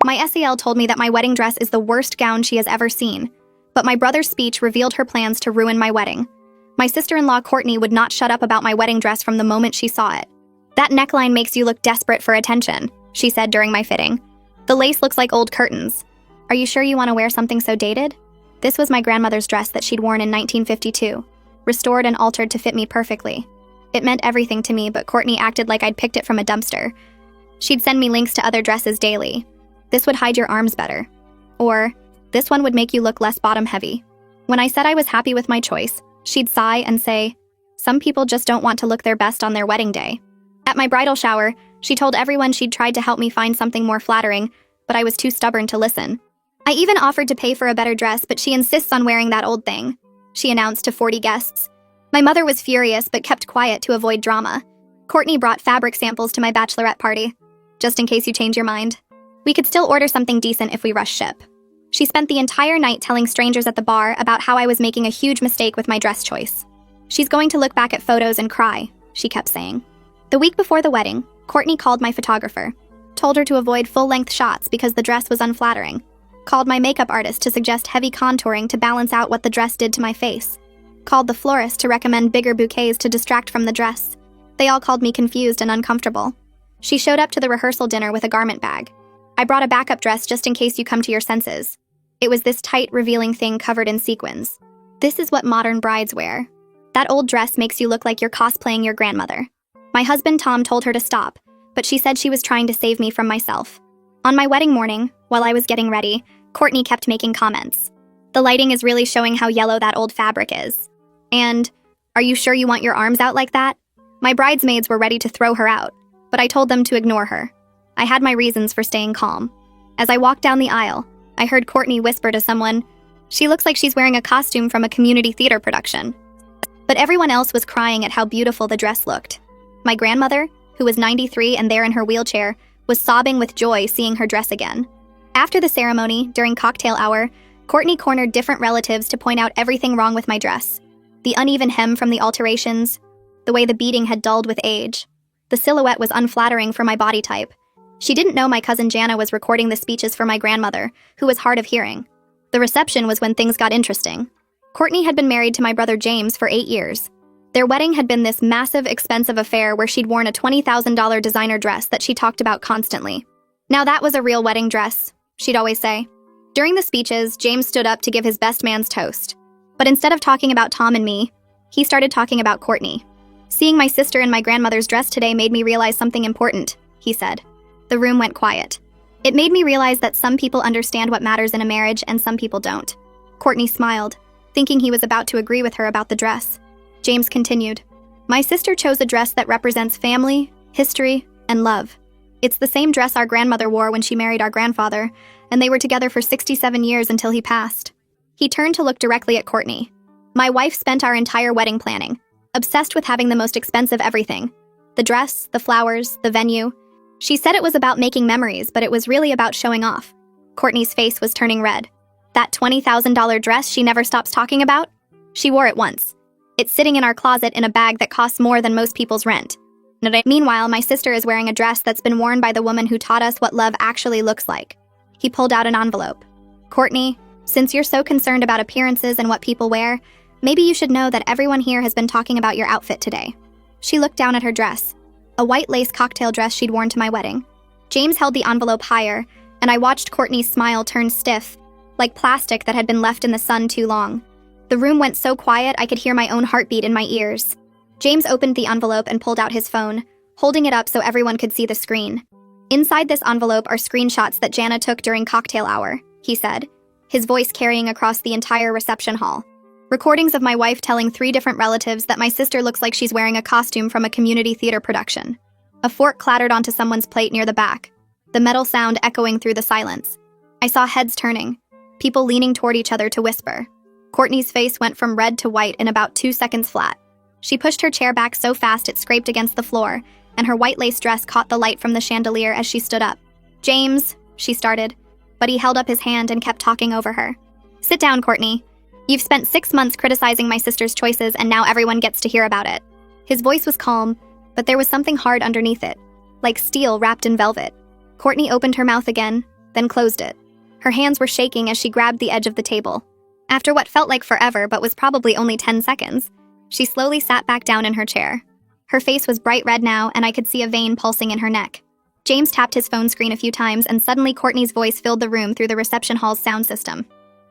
My SEL told me that my wedding dress is the worst gown she has ever seen, but my brother's speech revealed her plans to ruin my wedding. My sister-in-law Courtney would not shut up about my wedding dress from the moment she saw it. "That neckline makes you look desperate for attention," she said during my fitting. "The lace looks like old curtains. Are you sure you want to wear something so dated?" This was my grandmother's dress that she'd worn in 1952, restored and altered to fit me perfectly. It meant everything to me, but Courtney acted like I'd picked it from a dumpster. She'd send me links to other dresses daily. "This would hide your arms better." Or, "This one would make you look less bottom-heavy." When I said I was happy with my choice, she'd sigh and say, "Some people just don't want to look their best on their wedding day." At my bridal shower, she told everyone she'd tried to help me find something more flattering, but I was too stubborn to listen. I even offered to pay for a better dress, but she insists on wearing that old thing, she announced to 40 guests. My mother was furious but kept quiet to avoid drama. Courtney brought fabric samples to my bachelorette party, just in case you change your mind. We could still order something decent if we rush ship. She spent the entire night telling strangers at the bar about how I was making a huge mistake with my dress choice. "She's going to look back at photos and cry," she kept saying. The week before the wedding, Courtney called my photographer, told her to avoid full-length shots because the dress was unflattering, called my makeup artist to suggest heavy contouring to balance out what the dress did to my face, called the florist to recommend bigger bouquets to distract from the dress. They all called me confused and uncomfortable. She showed up to the rehearsal dinner with a garment bag. "I brought a backup dress just in case you come to your senses." It was this tight, revealing thing covered in sequins. This is what modern brides wear. That old dress makes you look like you're cosplaying your grandmother. My husband Tom told her to stop, but she said she was trying to save me from myself. On my wedding morning, while I was getting ready, Courtney kept making comments. "The lighting is really showing how yellow that old fabric is." And, "Are you sure you want your arms out like that?" My bridesmaids were ready to throw her out, but I told them to ignore her. I had my reasons for staying calm. As I walked down the aisle, I heard Courtney whisper to someone, "She looks like she's wearing a costume from a community theater production." But everyone else was crying at how beautiful the dress looked. My grandmother, who was 93 and there in her wheelchair, was sobbing with joy seeing her dress again. After the ceremony, during cocktail hour, Courtney cornered different relatives to point out everything wrong with my dress. The uneven hem from the alterations, the way the beading had dulled with age. The silhouette was unflattering for my body type. She didn't know my cousin Jana was recording the speeches for my grandmother, who was hard of hearing. The reception was when things got interesting. Courtney had been married to my brother James for 8 years. Their wedding had been this massive, expensive affair where she'd worn a $20,000 designer dress that she talked about constantly. "Now that was a real wedding dress," she'd always say. During the speeches, James stood up to give his best man's toast. But instead of talking about Tom and me, he started talking about Courtney. "Seeing my sister in my grandmother's dress today made me realize something important," he said. The room went quiet. "It made me realize that some people understand what matters in a marriage and some people don't." Courtney smiled, thinking he was about to agree with her about the dress. James continued, "My sister chose a dress that represents family, history, and love. It's the same dress our grandmother wore when she married our grandfather, and they were together for 67 years until he passed." He turned to look directly at Courtney. "My wife spent our entire wedding planning, obsessed with having the most expensive everything. The dress, the flowers, the venue. She said it was about making memories, but it was really about showing off." Courtney's face was turning red. "That $20,000 dress she never stops talking about? She wore it once. It's sitting in our closet in a bag that costs more than most people's rent. Meanwhile, my sister is wearing a dress that's been worn by the woman who taught us what love actually looks like." He pulled out an envelope. "Courtney, since you're so concerned about appearances and what people wear, maybe you should know that everyone here has been talking about your outfit today." She looked down at her dress, a white lace cocktail dress she'd worn to my wedding. James held the envelope higher, and I watched Courtney's smile turn stiff, like plastic that had been left in the sun too long. The room went so quiet I could hear my own heartbeat in my ears. James opened the envelope and pulled out his phone, holding it up so everyone could see the screen. "Inside this envelope are screenshots that Jana took during cocktail hour," he said, his voice carrying across the entire reception hall. "Recordings of my wife telling 3 different relatives that my sister looks like she's wearing a costume from a community theater production." A fork clattered onto someone's plate near the back, the metal sound echoing through the silence. I saw heads turning, people leaning toward each other to whisper. Courtney's face went from red to white in about 2 seconds flat. She pushed her chair back so fast it scraped against the floor, and her white lace dress caught the light from the chandelier as she stood up. "James," she started, but he held up his hand and kept talking over her. "Sit down, Courtney. You've spent 6 months criticizing my sister's choices, and now everyone gets to hear about it." His voice was calm, but there was something hard underneath it, like steel wrapped in velvet. Courtney opened her mouth again, then closed it. Her hands were shaking as she grabbed the edge of the table. After what felt like forever but was probably only 10 seconds, she slowly sat back down in her chair. Her face was bright red now, and I could see a vein pulsing in her neck. James tapped his phone screen a few times, and suddenly Courtney's voice filled the room through the reception hall's sound system.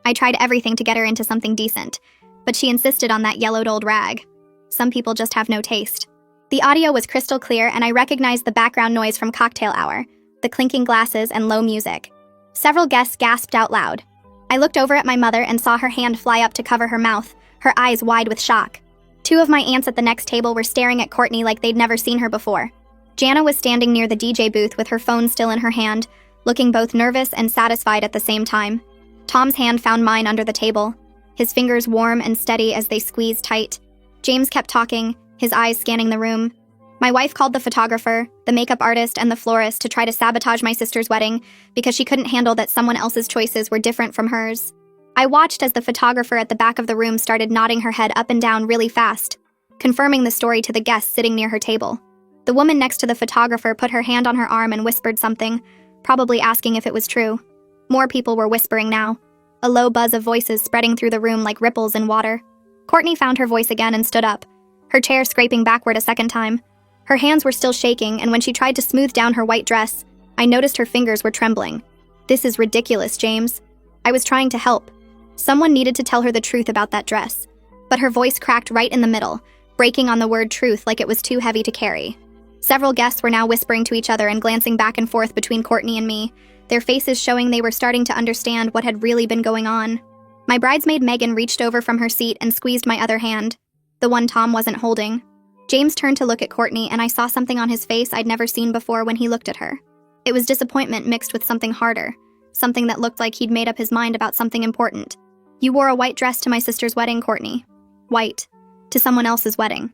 I tried everything to get her into something decent, but she insisted on that yellowed old rag. Some people just have no taste. The audio was crystal clear, and I recognized the background noise from cocktail hour, the clinking glasses and low music. Several guests gasped out loud. I looked over at my mother and saw her hand fly up to cover her mouth, her eyes wide with shock. Two of my aunts at the next table were staring at Courtney like they'd never seen her before. Jana was standing near the DJ booth with her phone still in her hand, looking both nervous and satisfied at the same time. Tom's hand found mine under the table, his fingers warm and steady as they squeezed tight. James kept talking, his eyes scanning the room. My wife called the photographer, the makeup artist, and the florist to try to sabotage my sister's wedding because she couldn't handle that someone else's choices were different from hers. I watched as the photographer at the back of the room started nodding her head up and down really fast, confirming the story to the guests sitting near her table. The woman next to the photographer put her hand on her arm and whispered something, probably asking if it was true. More people were whispering now, a low buzz of voices spreading through the room like ripples in water. Courtney found her voice again and stood up, her chair scraping backward a second time. Her hands were still shaking, and when she tried to smooth down her white dress, I noticed her fingers were trembling. This is ridiculous, James. I was trying to help. Someone needed to tell her the truth about that dress, but her voice cracked right in the middle, breaking on the word truth like it was too heavy to carry. Several guests were now whispering to each other and glancing back and forth between Courtney and me, their faces showing they were starting to understand what had really been going on. My bridesmaid Megan reached over from her seat and squeezed my other hand, the one Tom wasn't holding. James turned to look at Courtney, and I saw something on his face I'd never seen before when he looked at her. It was disappointment mixed with something harder, something that looked like he'd made up his mind about something important. You wore a white dress to my sister's wedding, Courtney. White. To someone else's wedding.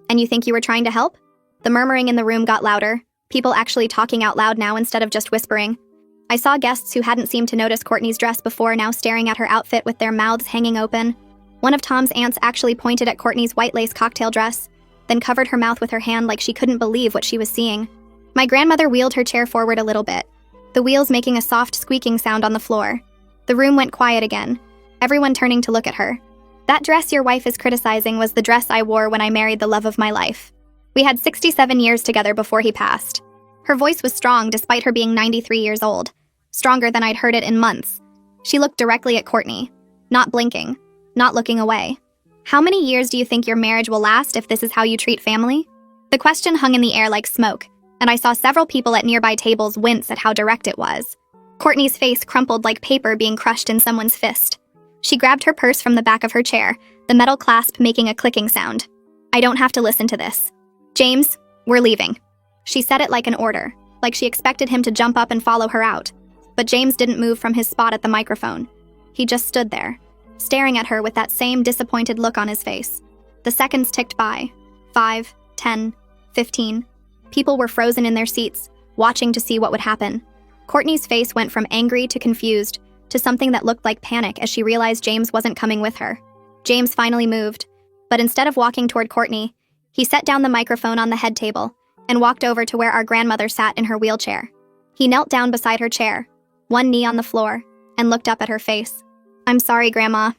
And you think you were trying to help? The murmuring in the room got louder, people actually talking out loud now instead of just whispering. I saw guests who hadn't seemed to notice Courtney's dress before now staring at her outfit with their mouths hanging open. One of Tom's aunts actually pointed at Courtney's white lace cocktail dress, then covered her mouth with her hand like she couldn't believe what she was seeing. My grandmother wheeled her chair forward a little bit, the wheels making a soft squeaking sound on the floor. The room went quiet again, everyone turning to look at her. That dress your wife is criticizing was the dress I wore when I married the love of my life. We had 67 years together before he passed. Her voice was strong despite her being 93 years old, stronger than I'd heard it in months. She looked directly at Courtney, not blinking, not looking away. How many years do you think your marriage will last if this is how you treat family? The question hung in the air like smoke, and I saw several people at nearby tables wince at how direct it was. Courtney's face crumpled like paper being crushed in someone's fist. She grabbed her purse from the back of her chair, the metal clasp making a clicking sound. I don't have to listen to this. James, we're leaving. She said it like an order, like she expected him to jump up and follow her out. But James didn't move from his spot at the microphone. He just stood there, staring at her with that same disappointed look on his face. The seconds ticked by. 5, 10, 15. People were frozen in their seats, watching to see what would happen. Courtney's face went from angry to confused, to something that looked like panic as she realized James wasn't coming with her. James finally moved, but instead of walking toward Courtney, he set down the microphone on the head table and walked over to where our grandmother sat in her wheelchair. He knelt down beside her chair, one knee on the floor, and looked up at her face. I'm sorry, Grandma.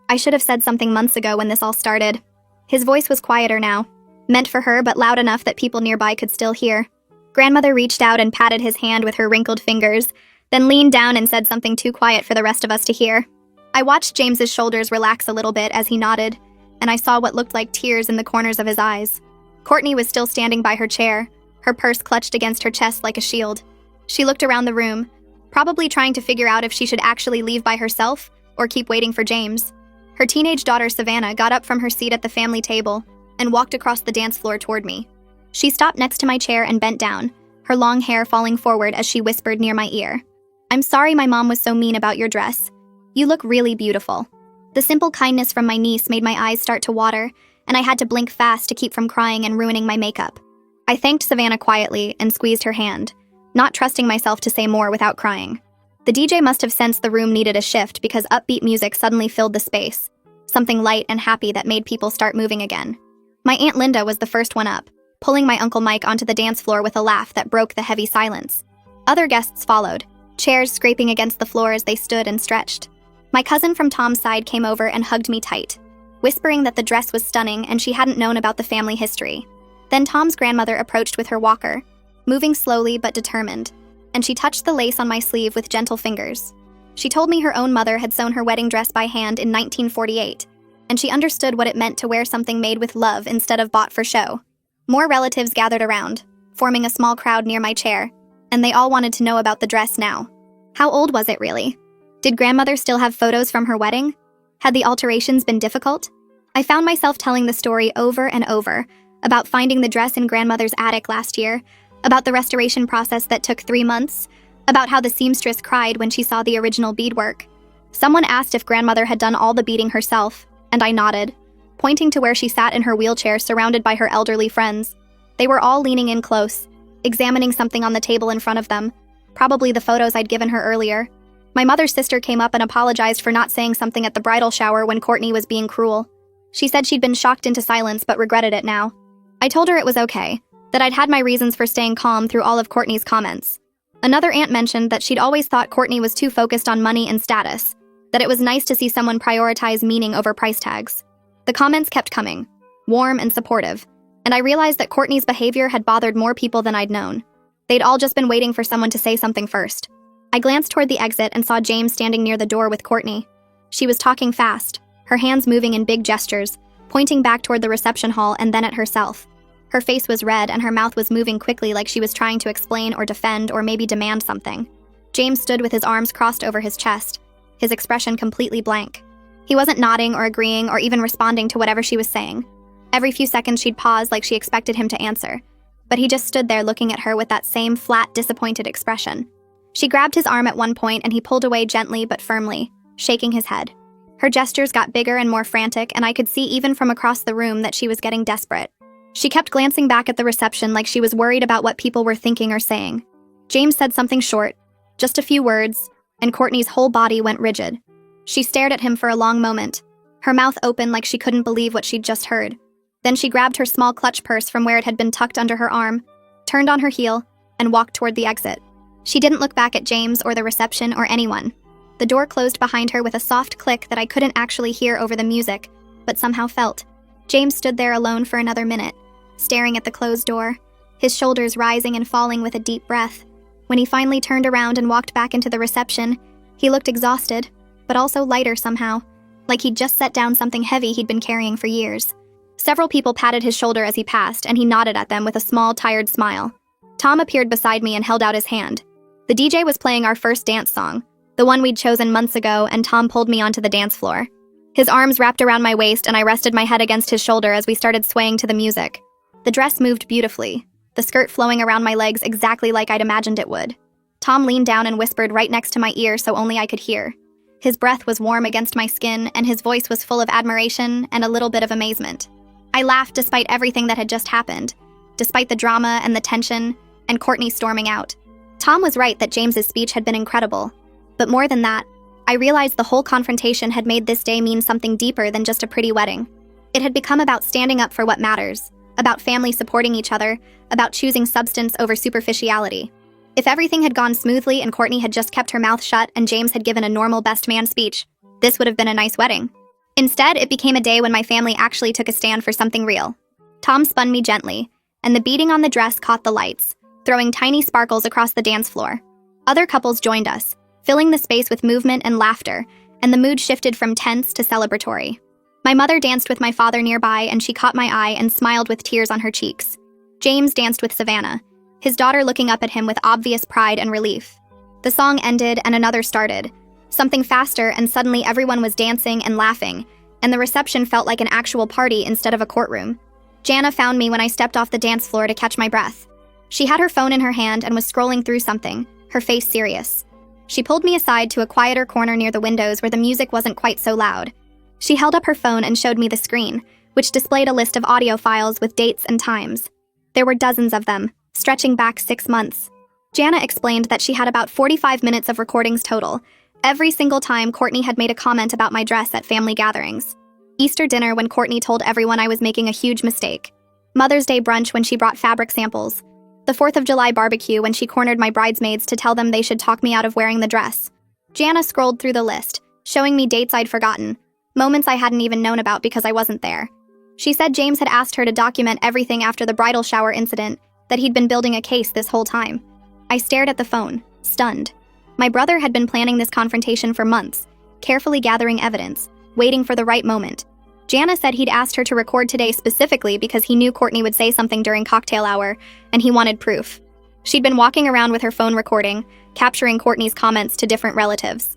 I should have said something months ago when this all started. His voice was quieter now, meant for her but loud enough that people nearby could still hear. Grandmother reached out and patted his hand with her wrinkled fingers, then leaned down and said something too quiet for the rest of us to hear. I watched James's shoulders relax a little bit as he nodded, and I saw what looked like tears in the corners of his eyes. Courtney was still standing by her chair, her purse clutched against her chest like a shield. She looked around the room, probably trying to figure out if she should actually leave by herself or keep waiting for James. Her teenage daughter Savannah got up from her seat at the family table and walked across the dance floor toward me. She stopped next to my chair and bent down, her long hair falling forward as she whispered near my ear. I'm sorry my mom was so mean about your dress. You look really beautiful. The simple kindness from my niece made my eyes start to water, and I had to blink fast to keep from crying and ruining my makeup. I thanked Savannah quietly and squeezed her hand, not trusting myself to say more without crying. The DJ must have sensed the room needed a shift because upbeat music suddenly filled the space, something light and happy that made people start moving again. My Aunt Linda was the first one up, pulling my Uncle Mike onto the dance floor with a laugh that broke the heavy silence. Other guests followed, chairs scraping against the floor as they stood and stretched. My cousin from Tom's side came over and hugged me tight, whispering that the dress was stunning and she hadn't known about the family history. Then Tom's grandmother approached with her walker, moving slowly but determined, and she touched the lace on my sleeve with gentle fingers. She told me her own mother had sewn her wedding dress by hand in 1948, and she understood what it meant to wear something made with love instead of bought for show. More relatives gathered around, forming a small crowd near my chair, and they all wanted to know about the dress now. How old was it really? Did grandmother still have photos from her wedding? Had the alterations been difficult? I found myself telling the story over and over, about finding the dress in grandmother's attic last year, about the restoration process that took 3 months, about how the seamstress cried when she saw the original beadwork. Someone asked if grandmother had done all the beading herself, and I nodded, pointing to where she sat in her wheelchair surrounded by her elderly friends. They were all leaning in close, examining something on the table in front of them, probably the photos I'd given her earlier. My mother's sister came up and apologized for not saying something at the bridal shower when Courtney was being cruel. She said she'd been shocked into silence but regretted it now. I told her it was okay, that I'd had my reasons for staying calm through all of Courtney's comments. Another aunt mentioned that she'd always thought Courtney was too focused on money and status, that it was nice to see someone prioritize meaning over price tags. The comments kept coming, warm and supportive, and I realized that Courtney's behavior had bothered more people than I'd known. They'd all just been waiting for someone to say something first. I glanced toward the exit and saw James standing near the door with Courtney. She was talking fast, her hands moving in big gestures, pointing back toward the reception hall and then at herself. Her face was red and her mouth was moving quickly like she was trying to explain or defend or maybe demand something. James stood with his arms crossed over his chest, his expression completely blank. He wasn't nodding or agreeing or even responding to whatever she was saying. Every few seconds she'd pause like she expected him to answer, but he just stood there looking at her with that same flat, disappointed expression. She grabbed his arm at one point and he pulled away gently but firmly, shaking his head. Her gestures got bigger and more frantic, and I could see even from across the room that she was getting desperate. She kept glancing back at the reception like she was worried about what people were thinking or saying. James said something short, just a few words, and Courtney's whole body went rigid. She stared at him for a long moment, her mouth open like she couldn't believe what she'd just heard. Then she grabbed her small clutch purse from where it had been tucked under her arm, turned on her heel, and walked toward the exit. She didn't look back at James or the reception or anyone. The door closed behind her with a soft click that I couldn't actually hear over the music, but somehow felt. James stood there alone for another minute, staring at the closed door, his shoulders rising and falling with a deep breath. When he finally turned around and walked back into the reception, he looked exhausted, but also lighter somehow, like he'd just set down something heavy he'd been carrying for years. Several people patted his shoulder as he passed, and he nodded at them with a small, tired smile. Tom appeared beside me and held out his hand. The DJ was playing our first dance song, the one we'd chosen months ago, and Tom pulled me onto the dance floor. His arms wrapped around my waist and I rested my head against his shoulder as we started swaying to the music. The dress moved beautifully, the skirt flowing around my legs exactly like I'd imagined it would. Tom leaned down and whispered right next to my ear so only I could hear. His breath was warm against my skin and his voice was full of admiration and a little bit of amazement. I laughed despite everything that had just happened, despite the drama and the tension, and Courtney storming out. Tom was right that James's speech had been incredible, but more than that, I realized the whole confrontation had made this day mean something deeper than just a pretty wedding. It had become about standing up for what matters, about family supporting each other, about choosing substance over superficiality. If everything had gone smoothly and Courtney had just kept her mouth shut and James had given a normal best man speech, this would have been a nice wedding. Instead, it became a day when my family actually took a stand for something real. Tom spun me gently, and the beading on the dress caught the lights, throwing tiny sparkles across the dance floor. Other couples joined us, filling the space with movement and laughter, and the mood shifted from tense to celebratory. My mother danced with my father nearby, and she caught my eye and smiled with tears on her cheeks. James danced with Savannah, his daughter looking up at him with obvious pride and relief. The song ended and another started, something faster, and suddenly everyone was dancing and laughing, and the reception felt like an actual party instead of a courtroom. Jana found me when I stepped off the dance floor to catch my breath. She had her phone in her hand and was scrolling through something, her face serious. She pulled me aside to a quieter corner near the windows where the music wasn't quite so loud. She held up her phone and showed me the screen, which displayed a list of audio files with dates and times. There were dozens of them, stretching back 6 months. Jana explained that she had about 45 minutes of recordings total, every single time Courtney had made a comment about my dress at family gatherings. Easter dinner when Courtney told everyone I was making a huge mistake. Mother's Day brunch when she brought fabric samples. The 4th of July barbecue when she cornered my bridesmaids to tell them they should talk me out of wearing the dress. Jana scrolled through the list, showing me dates I'd forgotten, moments I hadn't even known about because I wasn't there. She said James had asked her to document everything after the bridal shower incident, that he'd been building a case this whole time. I stared at the phone, stunned. My brother had been planning this confrontation for months, carefully gathering evidence, waiting for the right moment. Jana said he'd asked her to record today specifically because he knew Courtney would say something during cocktail hour, and he wanted proof. She'd been walking around with her phone recording, capturing Courtney's comments to different relatives.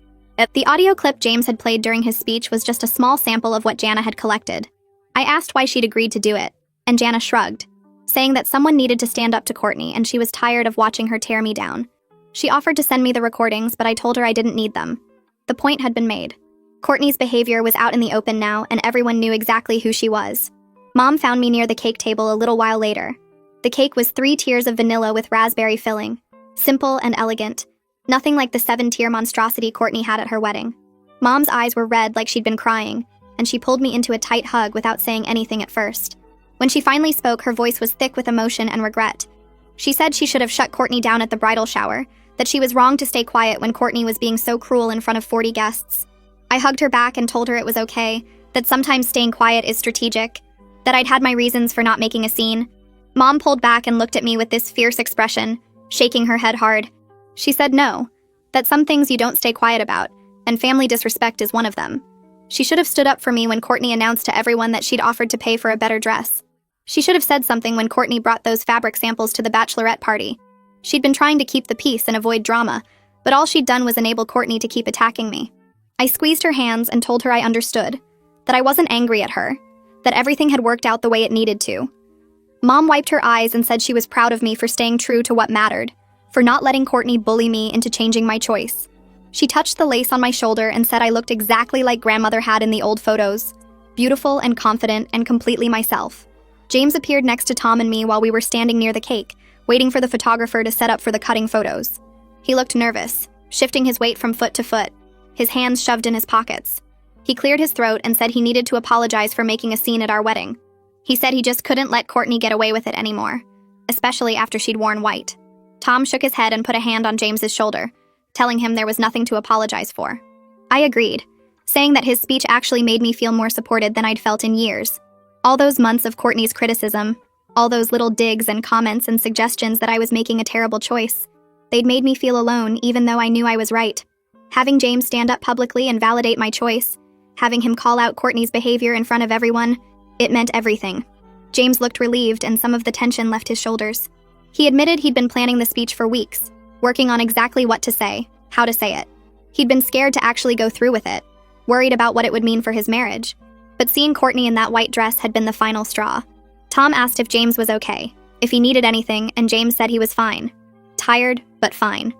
The audio clip James had played during his speech was just a small sample of what Jana had collected. I asked why she'd agreed to do it, and Jana shrugged, saying that someone needed to stand up to Courtney and she was tired of watching her tear me down. She offered to send me the recordings, but I told her I didn't need them. The point had been made. Courtney's behavior was out in the open now, and everyone knew exactly who she was. Mom found me near the cake table a little while later. The cake was 3 tiers of vanilla with raspberry filling. Simple and elegant. Nothing like the 7-tier monstrosity Courtney had at her wedding. Mom's eyes were red like she'd been crying, and she pulled me into a tight hug without saying anything at first. When she finally spoke, her voice was thick with emotion and regret. She said she should have shut Courtney down at the bridal shower, that she was wrong to stay quiet when Courtney was being so cruel in front of 40 guests. I hugged her back and told her it was okay, that sometimes staying quiet is strategic, that I'd had my reasons for not making a scene. Mom pulled back and looked at me with this fierce expression, shaking her head hard. She said no, that some things you don't stay quiet about, and family disrespect is one of them. She should have stood up for me when Courtney announced to everyone that she'd offered to pay for a better dress. She should have said something when Courtney brought those fabric samples to the bachelorette party. She'd been trying to keep the peace and avoid drama, but all she'd done was enable Courtney to keep attacking me. I squeezed her hands and told her I understood, that I wasn't angry at her, that everything had worked out the way it needed to. Mom wiped her eyes and said she was proud of me for staying true to what mattered, for not letting Courtney bully me into changing my choice. She touched the lace on my shoulder and said I looked exactly like grandmother had in the old photos, beautiful and confident and completely myself. James appeared next to Tom and me while we were standing near the cake, waiting for the photographer to set up for the cutting photos. He looked nervous, shifting his weight from foot to foot, his hands shoved in his pockets. He cleared his throat and said he needed to apologize for making a scene at our wedding. He said he just couldn't let Courtney get away with it anymore, especially after she'd worn white. Tom shook his head and put a hand on James's shoulder, telling him there was nothing to apologize for. I agreed, saying that his speech actually made me feel more supported than I'd felt in years. All those months of Courtney's criticism, all those little digs and comments and suggestions that I was making a terrible choice, they'd made me feel alone even though I knew I was right. Having James stand up publicly and validate my choice, having him call out Courtney's behavior in front of everyone, it meant everything. James looked relieved and some of the tension left his shoulders. He admitted he'd been planning the speech for weeks, working on exactly what to say, how to say it. He'd been scared to actually go through with it, worried about what it would mean for his marriage. But seeing Courtney in that white dress had been the final straw. Tom asked if James was okay, if he needed anything, and James said he was fine. Tired, but fine.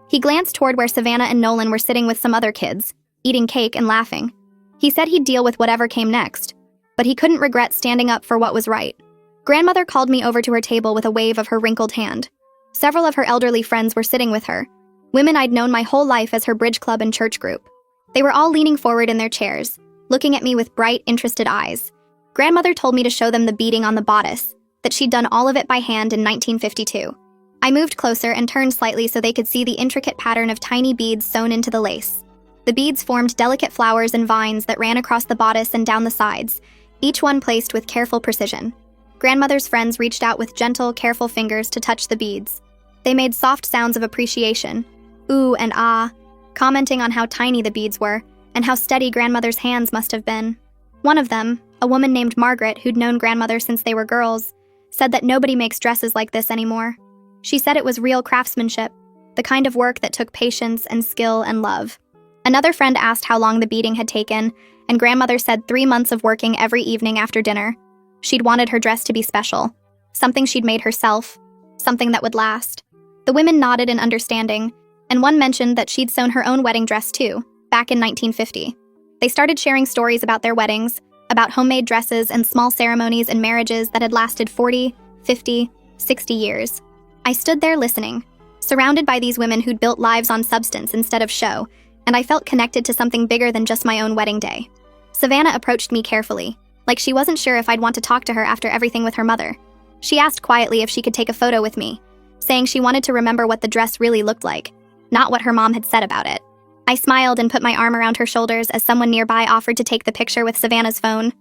He glanced toward where Savannah and Nolan were sitting with some other kids, eating cake and laughing. He said he'd deal with whatever came next, but he couldn't regret standing up for what was right. Grandmother called me over to her table with a wave of her wrinkled hand. Several of her elderly friends were sitting with her, women I'd known my whole life as her bridge club and church group. They were all leaning forward in their chairs, looking at me with bright, interested eyes. Grandmother told me to show them the beading on the bodice, that she'd done all of it by hand in 1952. I moved closer and turned slightly so they could see the intricate pattern of tiny beads sewn into the lace. The beads formed delicate flowers and vines that ran across the bodice and down the sides, each one placed with careful precision. Grandmother's friends reached out with gentle, careful fingers to touch the beads. They made soft sounds of appreciation, ooh and ah, commenting on how tiny the beads were and how steady Grandmother's hands must have been. One of them, a woman named Margaret who'd known Grandmother since they were girls, said that nobody makes dresses like this anymore. She said it was real craftsmanship, the kind of work that took patience and skill and love. Another friend asked how long the beading had taken, and Grandmother said 3 months of working every evening after dinner. She'd wanted her dress to be special, something she'd made herself, something that would last. The women nodded in understanding, and one mentioned that she'd sewn her own wedding dress too, back in 1950. They started sharing stories about their weddings, about homemade dresses and small ceremonies and marriages that had lasted 40, 50, 60 years. I stood there listening, surrounded by these women who'd built lives on substance instead of show, and I felt connected to something bigger than just my own wedding day. Savannah approached me carefully, like she wasn't sure if I'd want to talk to her after everything with her mother. She asked quietly if she could take a photo with me, saying she wanted to remember what the dress really looked like, not what her mom had said about it. I smiled and put my arm around her shoulders as someone nearby offered to take the picture with Savannah's phone.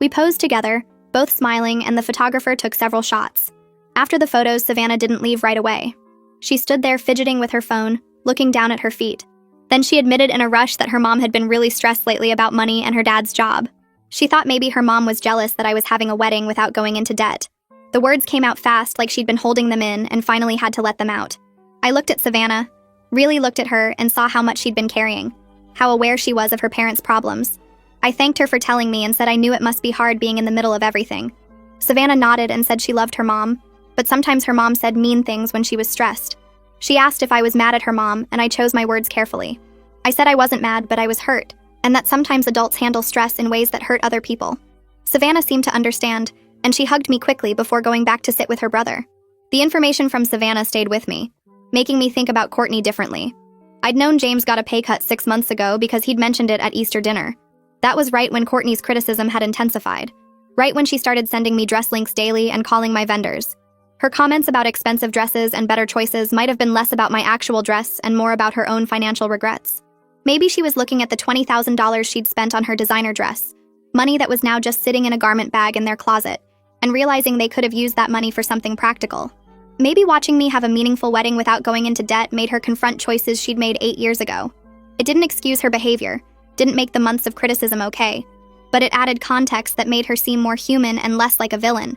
We posed together, both smiling, and the photographer took several shots. After the photos, Savannah didn't leave right away. She stood there fidgeting with her phone, looking down at her feet. Then she admitted in a rush that her mom had been really stressed lately about money and her dad's job. She thought maybe her mom was jealous that I was having a wedding without going into debt. The words came out fast, like she'd been holding them in and finally had to let them out. I looked at Savannah, really looked at her, and saw how much she'd been carrying, how aware she was of her parents' problems. I thanked her for telling me and said I knew it must be hard being in the middle of everything. Savannah nodded and said she loved her mom, but sometimes her mom said mean things when she was stressed. She asked if I was mad at her mom, and I chose my words carefully. I said I wasn't mad, but I was hurt, and that sometimes adults handle stress in ways that hurt other people. Savannah seemed to understand, and she hugged me quickly before going back to sit with her brother. The information from Savannah stayed with me, making me think about Courtney differently. I'd known James got a pay cut 6 months ago because he'd mentioned it at Easter dinner. That was right when Courtney's criticism had intensified, right when she started sending me dress links daily and calling my vendors. Her comments about expensive dresses and better choices might have been less about my actual dress and more about her own financial regrets. Maybe she was looking at the $20,000 she'd spent on her designer dress, money that was now just sitting in a garment bag in their closet, and realizing they could have used that money for something practical. Maybe watching me have a meaningful wedding without going into debt made her confront choices she'd made 8 years ago. It didn't excuse her behavior, didn't make the months of criticism okay, but it added context that made her seem more human and less like a villain.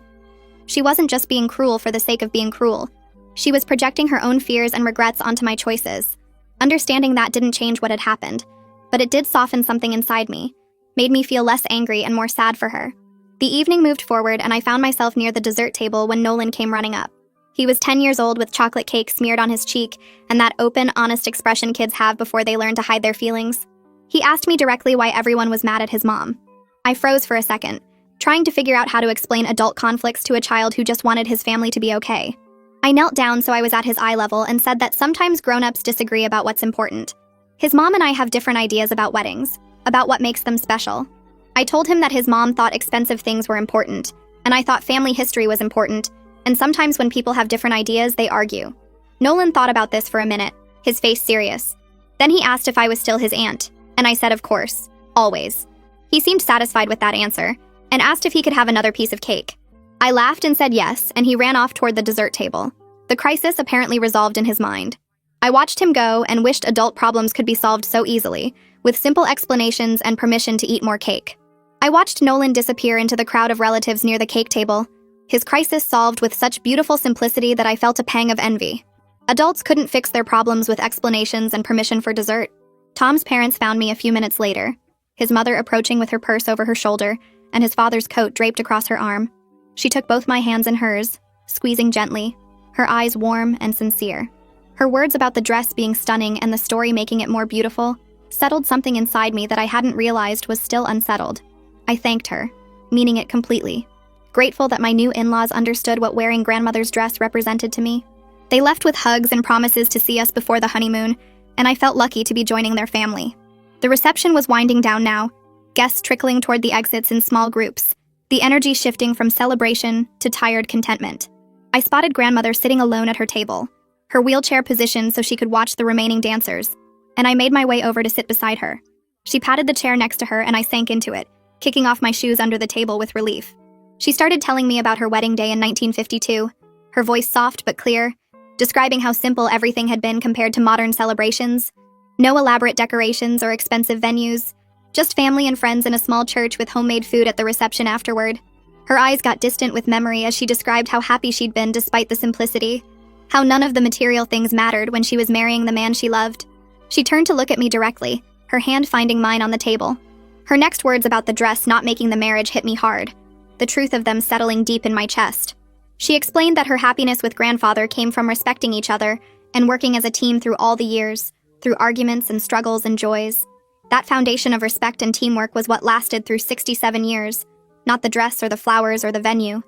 She wasn't just being cruel for the sake of being cruel. She was projecting her own fears and regrets onto my choices. Understanding that didn't change what had happened, but it did soften something inside me, made me feel less angry and more sad for her. The evening moved forward and I found myself near the dessert table when Nolan came running up. He was 10 years old with chocolate cake smeared on his cheek and that open, honest expression kids have before they learn to hide their feelings. He asked me directly why everyone was mad at his mom. I froze for a second, trying to figure out how to explain adult conflicts to a child who just wanted his family to be okay. I knelt down so I was at his eye level and said that sometimes grown-ups disagree about what's important. His mom and I have different ideas about weddings, about what makes them special. I told him that his mom thought expensive things were important, and I thought family history was important, and sometimes when people have different ideas, they argue. Nolan thought about this for a minute, his face serious. Then he asked if I was still his aunt, and I said of course, always. He seemed satisfied with that answer, and asked if he could have another piece of cake. I laughed and said yes, and he ran off toward the dessert table. The crisis apparently resolved in his mind. I watched him go and wished adult problems could be solved so easily, with simple explanations and permission to eat more cake. I watched Nolan disappear into the crowd of relatives near the cake table, his crisis solved with such beautiful simplicity that I felt a pang of envy. Adults couldn't fix their problems with explanations and permission for dessert. Tom's parents found me a few minutes later, his mother approaching with her purse over her shoulder and his father's coat draped across her arm. She took both my hands in hers, squeezing gently, her eyes warm and sincere. Her words about the dress being stunning and the story making it more beautiful settled something inside me that I hadn't realized was still unsettled. I thanked her, meaning it completely, grateful that my new in-laws understood what wearing grandmother's dress represented to me. They left with hugs and promises to see us before the honeymoon, and I felt lucky to be joining their family. The reception was winding down now, guests trickling toward the exits in small groups, the energy shifting from celebration to tired contentment. I spotted grandmother sitting alone at her table, her wheelchair positioned so she could watch the remaining dancers, and I made my way over to sit beside her. She patted the chair next to her and I sank into it, kicking off my shoes under the table with relief. She started telling me about her wedding day in 1952, her voice soft but clear, describing how simple everything had been compared to modern celebrations. No elaborate decorations or expensive venues, just family and friends in a small church with homemade food at the reception afterward. Her eyes got distant with memory as she described how happy she'd been despite the simplicity, how none of the material things mattered when she was marrying the man she loved. She turned to look at me directly, her hand finding mine on the table. Her next words about the dress not making the marriage hit me hard, the truth of them settling deep in my chest. She explained that her happiness with grandfather came from respecting each other and working as a team through all the years, through arguments and struggles and joys. That foundation of respect and teamwork was what lasted through 67 years, not the dress or the flowers or the venue.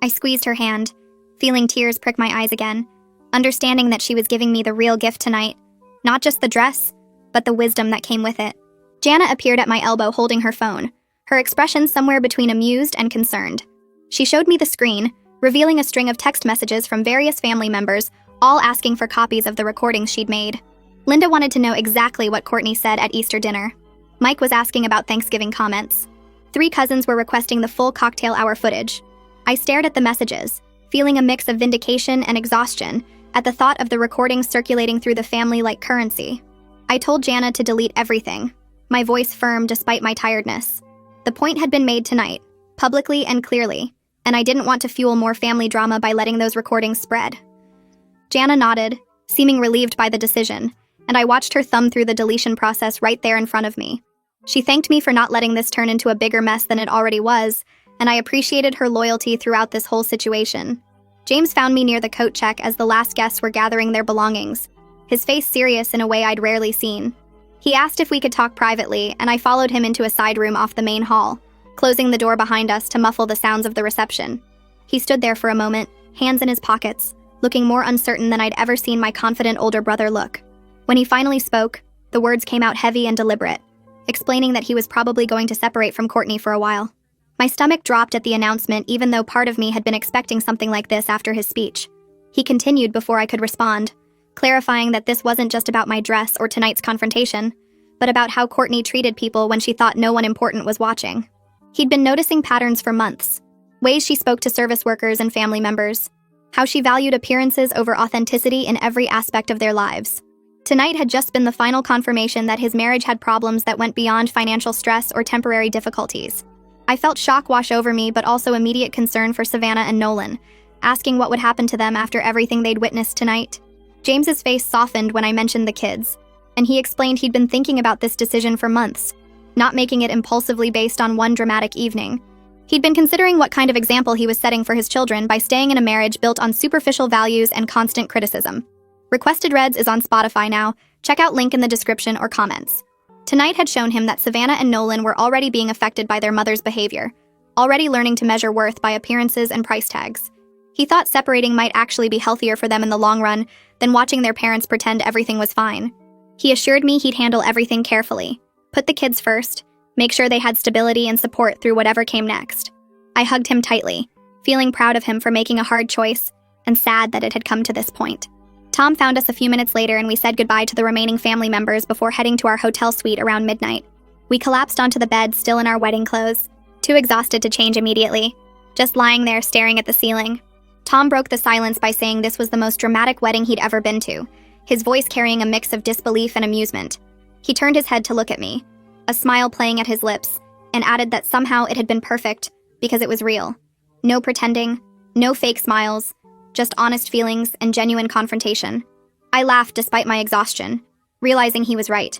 I squeezed her hand, feeling tears prick my eyes again, understanding that she was giving me the real gift tonight, not just the dress, but the wisdom that came with it. Jana appeared at my elbow holding her phone, her expression somewhere between amused and concerned. She showed me the screen, revealing a string of text messages from various family members, all asking for copies of the recordings she'd made. Linda wanted to know exactly what Courtney said at Easter dinner. Mike was asking about Thanksgiving comments. 3 cousins were requesting the full cocktail hour footage. I stared at the messages, feeling a mix of vindication and exhaustion at the thought of the recordings circulating through the family like currency. I told Jana to delete everything, my voice firm despite my tiredness. The point had been made tonight, publicly and clearly, and I didn't want to fuel more family drama by letting those recordings spread. Jana nodded, seeming relieved by the decision, and I watched her thumb through the deletion process right there in front of me. She thanked me for not letting this turn into a bigger mess than it already was, and I appreciated her loyalty throughout this whole situation. James found me near the coat check as the last guests were gathering their belongings, his face serious in a way I'd rarely seen. He asked if we could talk privately, and I followed him into a side room off the main hall, closing the door behind us to muffle the sounds of the reception. He stood there for a moment, hands in his pockets, looking more uncertain than I'd ever seen my confident older brother look. When he finally spoke, the words came out heavy and deliberate, explaining that he was probably going to separate from Courtney for a while. My stomach dropped at the announcement, even though part of me had been expecting something like this after his speech. He continued before I could respond, clarifying that this wasn't just about my dress or tonight's confrontation, but about how Courtney treated people when she thought no one important was watching. He'd been noticing patterns for months, ways she spoke to service workers and family members, how she valued appearances over authenticity in every aspect of their lives. Tonight had just been the final confirmation that his marriage had problems that went beyond financial stress or temporary difficulties. I felt shock wash over me, but also immediate concern for Savannah and Nolan, asking what would happen to them after everything they'd witnessed tonight. James's face softened when I mentioned the kids, and he explained he'd been thinking about this decision for months, not making it impulsively based on one dramatic evening. He'd been considering what kind of example he was setting for his children by staying in a marriage built on superficial values and constant criticism. Requested Reds is on Spotify now. Check out link in the description or comments. Tonight had shown him that Savannah and Nolan were already being affected by their mother's behavior, already learning to measure worth by appearances and price tags. He thought separating might actually be healthier for them in the long run than watching their parents pretend everything was fine. He assured me he'd handle everything carefully, put the kids first, make sure they had stability and support through whatever came next. I hugged him tightly, feeling proud of him for making a hard choice, and sad that it had come to this point. Tom found us a few minutes later and we said goodbye to the remaining family members before heading to our hotel suite around midnight. We collapsed onto the bed, still in our wedding clothes, too exhausted to change immediately, just lying there staring at the ceiling. Tom broke the silence by saying this was the most dramatic wedding he'd ever been to, his voice carrying a mix of disbelief and amusement. He turned his head to look at me, a smile playing at his lips, and added that somehow it had been perfect because it was real. No pretending, no fake smiles, just honest feelings and genuine confrontation. I laughed despite my exhaustion, realizing he was right.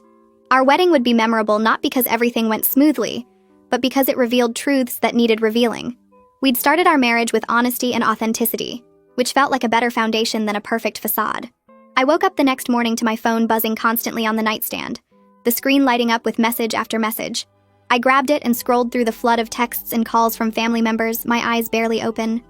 Our wedding would be memorable not because everything went smoothly, but because it revealed truths that needed revealing. We'd started our marriage with honesty and authenticity, which felt like a better foundation than a perfect facade. I woke up the next morning to my phone buzzing constantly on the nightstand, the screen lighting up with message after message. I grabbed it and scrolled through the flood of texts and calls from family members, my eyes barely open.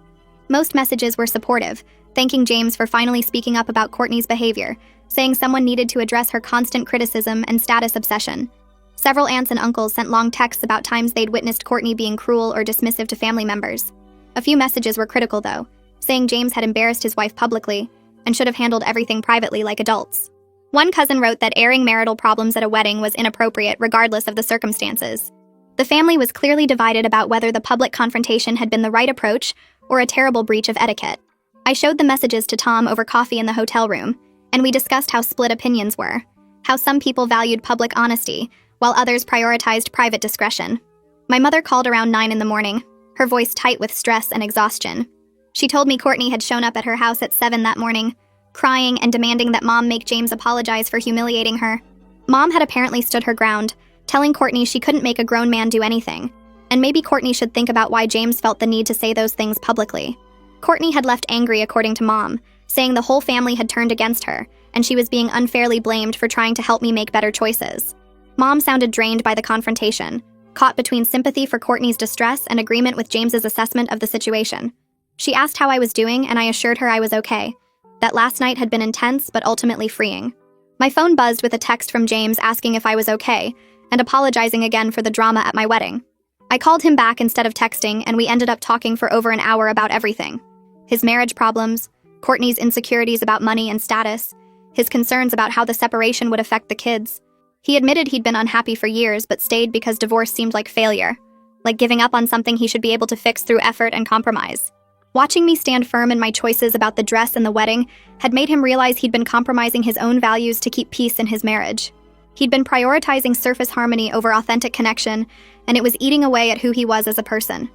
Most messages were supportive, thanking James for finally speaking up about Courtney's behavior, saying someone needed to address her constant criticism and status obsession. Several aunts and uncles sent long texts about times they'd witnessed Courtney being cruel or dismissive to family members. A few messages were critical, though, saying James had embarrassed his wife publicly and should have handled everything privately like adults. One cousin wrote that airing marital problems at a wedding was inappropriate regardless of the circumstances. The family was clearly divided about whether the public confrontation had been the right approach or a terrible breach of etiquette. I showed the messages to Tom over coffee in the hotel room, and we discussed how split opinions were, how some people valued public honesty, while others prioritized private discretion. My mother called around 9 in the morning, her voice tight with stress and exhaustion. She told me Courtney had shown up at her house at 7 that morning, crying and demanding that Mom make James apologize for humiliating her. Mom had apparently stood her ground, telling Courtney she couldn't make a grown man do anything, and maybe Courtney should think about why James felt the need to say those things publicly. Courtney had left angry, according to Mom, saying the whole family had turned against her, and she was being unfairly blamed for trying to help me make better choices. Mom sounded drained by the confrontation, caught between sympathy for Courtney's distress and agreement with James's assessment of the situation. She asked how I was doing, and I assured her I was okay, that last night had been intense but ultimately freeing. My phone buzzed with a text from James asking if I was okay, and apologizing again for the drama at my wedding. I called him back instead of texting, and we ended up talking for over an hour about everything. His marriage problems, Courtney's insecurities about money and status, his concerns about how the separation would affect the kids. He admitted he'd been unhappy for years but stayed because divorce seemed like failure, like giving up on something he should be able to fix through effort and compromise. Watching me stand firm in my choices about the dress and the wedding had made him realize he'd been compromising his own values to keep peace in his marriage. He'd been prioritizing surface harmony over authentic connection, and it was eating away at who he was as a person.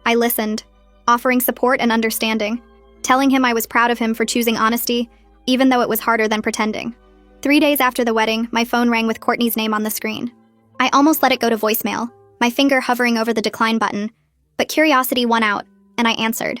I listened, offering support and understanding, telling him I was proud of him for choosing honesty, even though it was harder than pretending. 3 days after the wedding, my phone rang with Courtney's name on the screen. I almost let it go to voicemail, my finger hovering over the decline button, but curiosity won out, and I answered.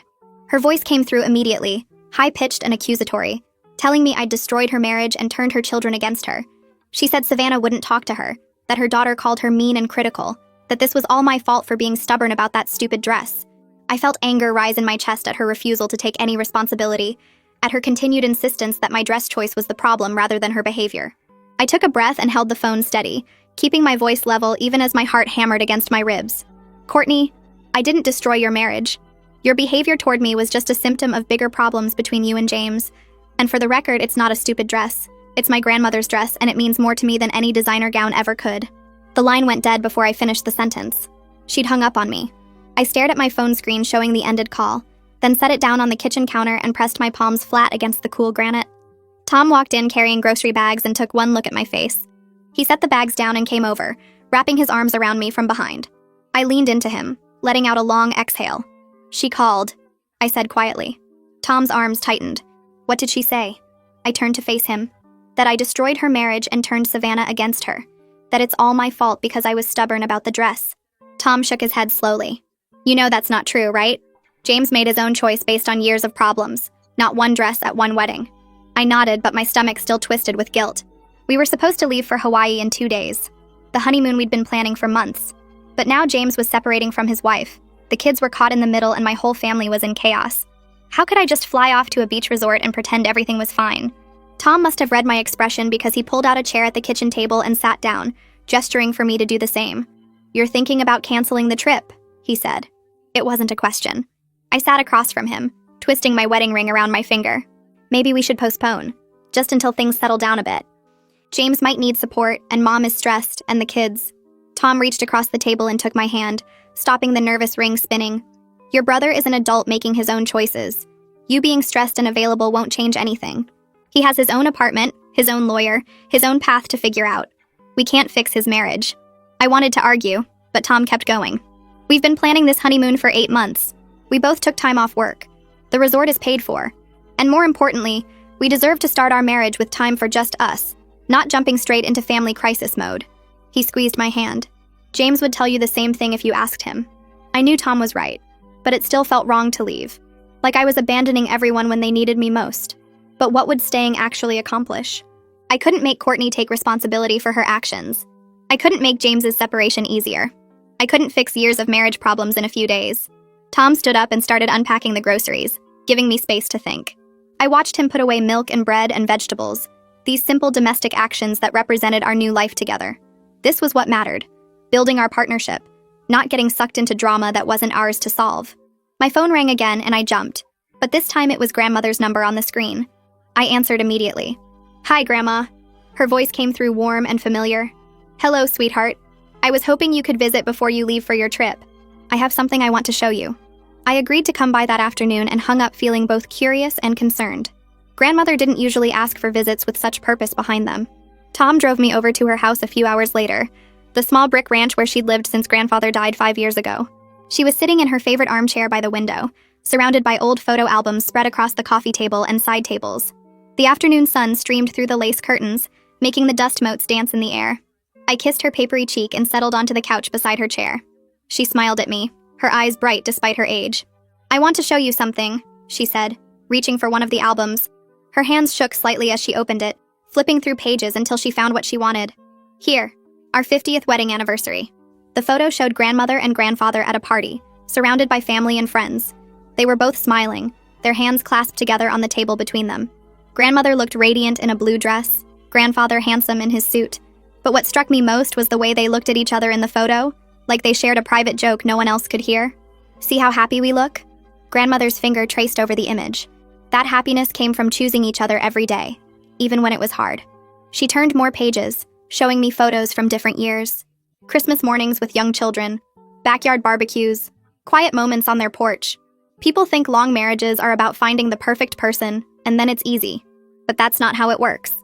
Her voice came through immediately, high-pitched and accusatory, telling me I'd destroyed her marriage and turned her children against her. She said Savannah wouldn't talk to her, that her daughter called her mean and critical, that this was all my fault for being stubborn about that stupid dress. I felt anger rise in my chest at her refusal to take any responsibility, at her continued insistence that my dress choice was the problem rather than her behavior. I took a breath and held the phone steady, keeping my voice level even as my heart hammered against my ribs. Courtney, I didn't destroy your marriage. Your behavior toward me was just a symptom of bigger problems between you and James. And for the record, it's not a stupid dress. It's my grandmother's dress, and it means more to me than any designer gown ever could. The line went dead before I finished the sentence. She'd hung up on me. I stared at my phone screen showing the ended call, then set it down on the kitchen counter and pressed my palms flat against the cool granite. Tom walked in carrying grocery bags and took one look at my face. He set the bags down and came over, wrapping his arms around me from behind. I leaned into him, letting out a long exhale. She called, I said quietly. Tom's arms tightened. What did she say? I turned to face him. That I destroyed her marriage and turned Savannah against her. That it's all my fault because I was stubborn about the dress. Tom shook his head slowly. You know that's not true, right? James made his own choice based on years of problems, not one dress at one wedding. I nodded, but my stomach still twisted with guilt. We were supposed to leave for Hawaii in 2 days. The honeymoon we'd been planning for months. But now James was separating from his wife. The kids were caught in the middle and my whole family was in chaos. How could I just fly off to a beach resort and pretend everything was fine? Tom must have read my expression because he pulled out a chair at the kitchen table and sat down, gesturing for me to do the same. You're thinking about canceling the trip, he said. It wasn't a question. I sat across from him, twisting my wedding ring around my finger. Maybe we should postpone, just until things settle down a bit. James might need support, and Mom is stressed, and the kids. Tom reached across the table and took my hand, stopping the nervous ring spinning. Your brother is an adult making his own choices. You being stressed and available won't change anything. He has his own apartment, his own lawyer, his own path to figure out. We can't fix his marriage. I wanted to argue, but Tom kept going. We've been planning this honeymoon for 8 months. We both took time off work. The resort is paid for. And more importantly, we deserve to start our marriage with time for just us, not jumping straight into family crisis mode. He squeezed my hand. James would tell you the same thing if you asked him. I knew Tom was right, but it still felt wrong to leave. Like I was abandoning everyone when they needed me most. But what would staying actually accomplish? I couldn't make Courtney take responsibility for her actions. I couldn't make James's separation easier. I couldn't fix years of marriage problems in a few days. Tom stood up and started unpacking the groceries, giving me space to think. I watched him put away milk and bread and vegetables, these simple domestic actions that represented our new life together. This was what mattered, building our partnership, not getting sucked into drama that wasn't ours to solve. My phone rang again and I jumped, but this time it was grandmother's number on the screen. I answered immediately. Hi, Grandma. Her voice came through warm and familiar. Hello, sweetheart. I was hoping you could visit before you leave for your trip. I have something I want to show you. I agreed to come by that afternoon and hung up feeling both curious and concerned. Grandmother didn't usually ask for visits with such purpose behind them. Tom drove me over to her house a few hours later, the small brick ranch where she'd lived since grandfather died 5 years ago. She was sitting in her favorite armchair by the window, surrounded by old photo albums spread across the coffee table and side tables. The afternoon sun streamed through the lace curtains, making the dust motes dance in the air. I kissed her papery cheek and settled onto the couch beside her chair. She smiled at me, her eyes bright despite her age. I want to show you something, she said, reaching for one of the albums. Her hands shook slightly as she opened it, flipping through pages until she found what she wanted. Here, our 50th wedding anniversary. The photo showed grandmother and grandfather at a party, surrounded by family and friends. They were both smiling, their hands clasped together on the table between them. Grandmother looked radiant in a blue dress, grandfather handsome in his suit. But what struck me most was the way they looked at each other in the photo, like they shared a private joke no one else could hear. See how happy we look? Grandmother's finger traced over the image. That happiness came from choosing each other every day, even when it was hard. She turned more pages, showing me photos from different years. Christmas mornings with young children, backyard barbecues, quiet moments on their porch. People think long marriages are about finding the perfect person, and then it's easy. But that's not how it works.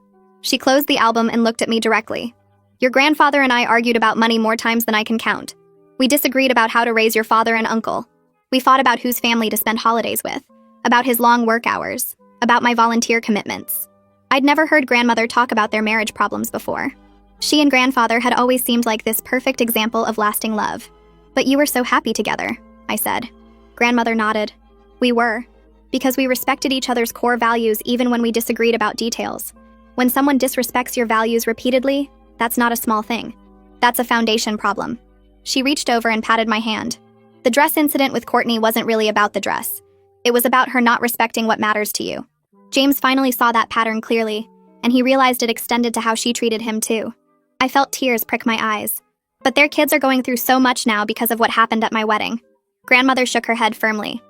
She closed the album and looked at me directly. Your grandfather and I argued about money more times than I can count. We disagreed about how to raise your father and uncle. We fought about whose family to spend holidays with, about his long work hours, about my volunteer commitments. I'd never heard grandmother talk about their marriage problems before. She and grandfather had always seemed like this perfect example of lasting love. But you were so happy together, I said. Grandmother nodded. We were, because we respected each other's core values even when we disagreed about details. When someone disrespects your values repeatedly, that's not a small thing. That's a foundation problem. She reached over and patted my hand. The dress incident with Courtney wasn't really about the dress. It was about her not respecting what matters to you. James finally saw that pattern clearly, and he realized it extended to how she treated him too. I felt tears prick my eyes. But their kids are going through so much now because of what happened at my wedding. Grandmother shook her head firmly.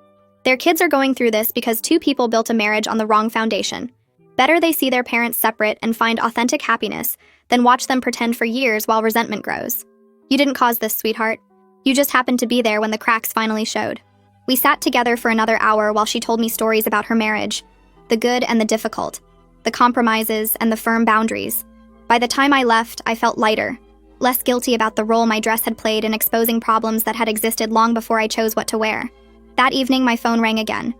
Their kids are going through this because two people built a marriage on the wrong foundation. Better they see their parents separate and find authentic happiness than watch them pretend for years while resentment grows. You didn't cause this, sweetheart. You just happened to be there when the cracks finally showed. We sat together for another hour while she told me stories about her marriage, the good and the difficult, the compromises and the firm boundaries. By the time I left, I felt lighter, less guilty about the role my dress had played in exposing problems that had existed long before I chose what to wear. That evening, my phone rang again.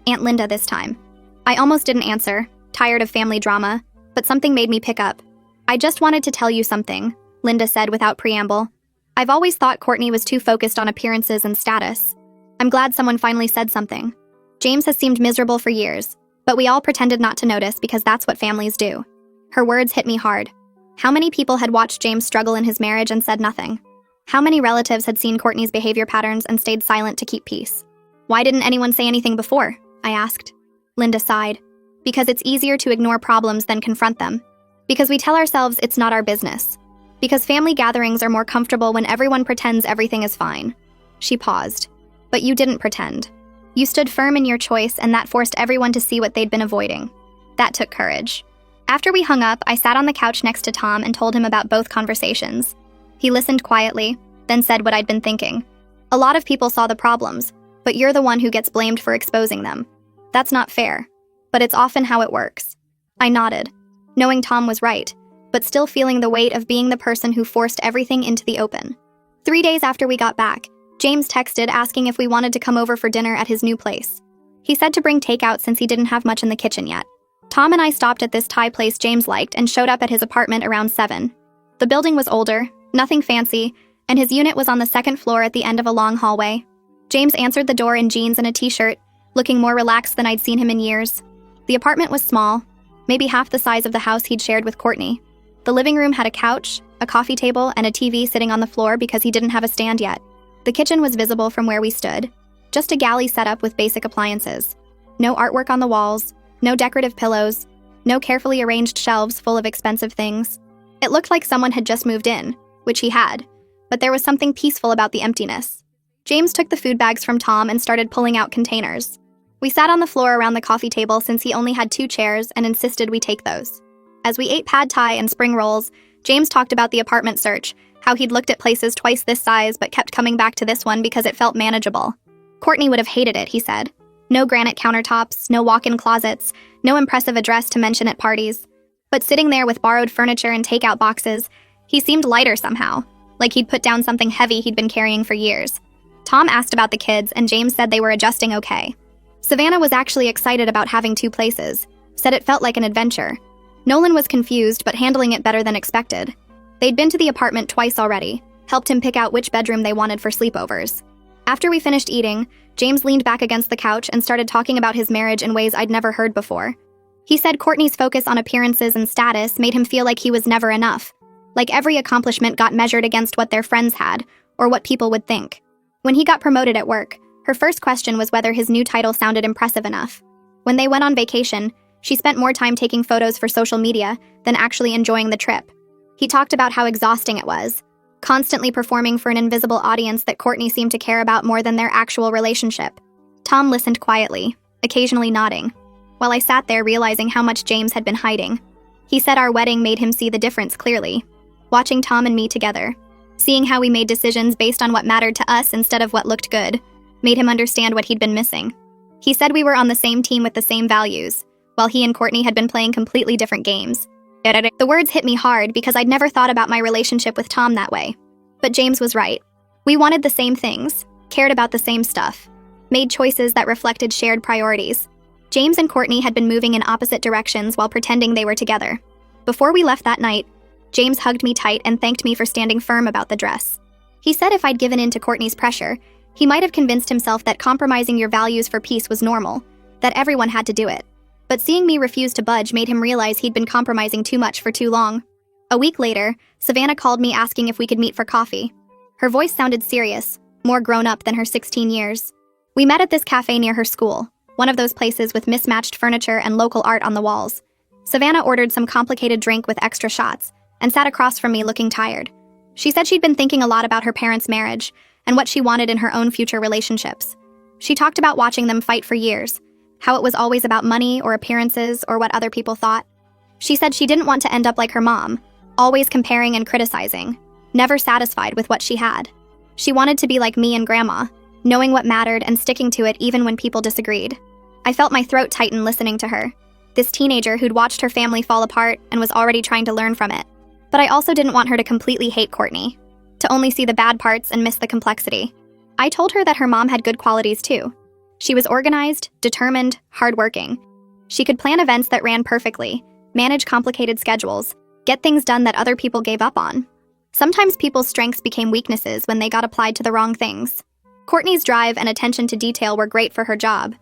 Aunt Linda this time. I almost didn't answer, tired of family drama, but something made me pick up. I just wanted to tell you something, Linda said without preamble. I've always thought Courtney was too focused on appearances and status. I'm glad someone finally said something. James has seemed miserable for years, but we all pretended not to notice because that's what families do. Her words hit me hard. How many people had watched James struggle in his marriage and said nothing? How many relatives had seen Courtney's behavior patterns and stayed silent to keep peace? Why didn't anyone say anything before? I asked. Linda sighed. Because it's easier to ignore problems than confront them. Because we tell ourselves it's not our business. Because family gatherings are more comfortable when everyone pretends everything is fine. She paused. But you didn't pretend. You stood firm in your choice, and that forced everyone to see what they'd been avoiding. That took courage. After we hung up, I sat on the couch next to Tom and told him about both conversations. He listened quietly, then said what I'd been thinking. A lot of people saw the problems, but you're the one who gets blamed for exposing them. That's not fair, but it's often how it works. I nodded, knowing Tom was right, but still feeling the weight of being the person who forced everything into the open. 3 days after we got back, James texted asking if we wanted to come over for dinner at his new place. He said to bring takeout since he didn't have much in the kitchen yet. Tom and I stopped at this Thai place James liked and showed up at his apartment around 7. The building was older, nothing fancy, and his unit was on the second floor at the end of a long hallway. James answered the door in jeans and a t-shirt, looking more relaxed than I'd seen him in years. The apartment was small, maybe half the size of the house he'd shared with Courtney. The living room had a couch, a coffee table, and a TV sitting on the floor because he didn't have a stand yet. The kitchen was visible from where we stood, just a galley set up with basic appliances. No artwork on the walls, no decorative pillows, no carefully arranged shelves full of expensive things. It looked like someone had just moved in, which he had, but there was something peaceful about the emptiness. James took the food bags from Tom and started pulling out containers. We sat on the floor around the coffee table since he only had 2 chairs and insisted we take those. As we ate pad thai and spring rolls, James talked about the apartment search, how he'd looked at places twice this size but kept coming back to this one because it felt manageable. Courtney would have hated it, he said. No granite countertops, no walk-in closets, no impressive address to mention at parties. But sitting there with borrowed furniture and takeout boxes, he seemed lighter somehow, like he'd put down something heavy he'd been carrying for years. Tom asked about the kids, and James said they were adjusting okay. Savannah was actually excited about having 2 places, said it felt like an adventure. Nolan was confused, but handling it better than expected. They'd been to the apartment twice already, helped him pick out which bedroom they wanted for sleepovers. After we finished eating, James leaned back against the couch and started talking about his marriage in ways I'd never heard before. He said Courtney's focus on appearances and status made him feel like he was never enough, like every accomplishment got measured against what their friends had, or what people would think. When he got promoted at work, her first question was whether his new title sounded impressive enough. When they went on vacation, she spent more time taking photos for social media than actually enjoying the trip. He talked about how exhausting it was, constantly performing for an invisible audience that Courtney seemed to care about more than their actual relationship. Tom listened quietly, occasionally nodding. while I sat there realizing how much James had been hiding. He said our wedding made him see the difference clearly. Watching Tom and me together, seeing how we made decisions based on what mattered to us instead of what looked good, made him understand what he'd been missing. He said we were on the same team with the same values, while he and Courtney had been playing completely different games. The words hit me hard because I'd never thought about my relationship with Tom that way. But James was right. We wanted the same things, cared about the same stuff, made choices that reflected shared priorities. James and Courtney had been moving in opposite directions while pretending they were together. Before we left that night, James hugged me tight and thanked me for standing firm about the dress. He said if I'd given in to Courtney's pressure, he might have convinced himself that compromising your values for peace was normal, that everyone had to do it. But seeing me refuse to budge made him realize he'd been compromising too much for too long. A week later, Savannah called me asking if we could meet for coffee. Her voice sounded serious, more grown up than her 16 years. We met at this cafe near her school, one of those places with mismatched furniture and local art on the walls. Savannah ordered some complicated drink with extra shots and sat across from me looking tired. She said she'd been thinking a lot about her parents' marriage and what she wanted in her own future relationships. She talked about watching them fight for years, how it was always about money or appearances or what other people thought. She said she didn't want to end up like her mom, always comparing and criticizing, never satisfied with what she had. She wanted to be like me and Grandma, knowing what mattered and sticking to it even when people disagreed. I felt my throat tighten listening to her, this teenager who'd watched her family fall apart and was already trying to learn from it. But I also didn't want her to completely hate Courtney, to only see the bad parts and miss the complexity. I told her that her mom had good qualities too. She was organized, determined, hardworking. She could plan events that ran perfectly, manage complicated schedules, get things done that other people gave up on. Sometimes people's strengths became weaknesses when they got applied to the wrong things. Courtney's drive and attention to detail were great for her job,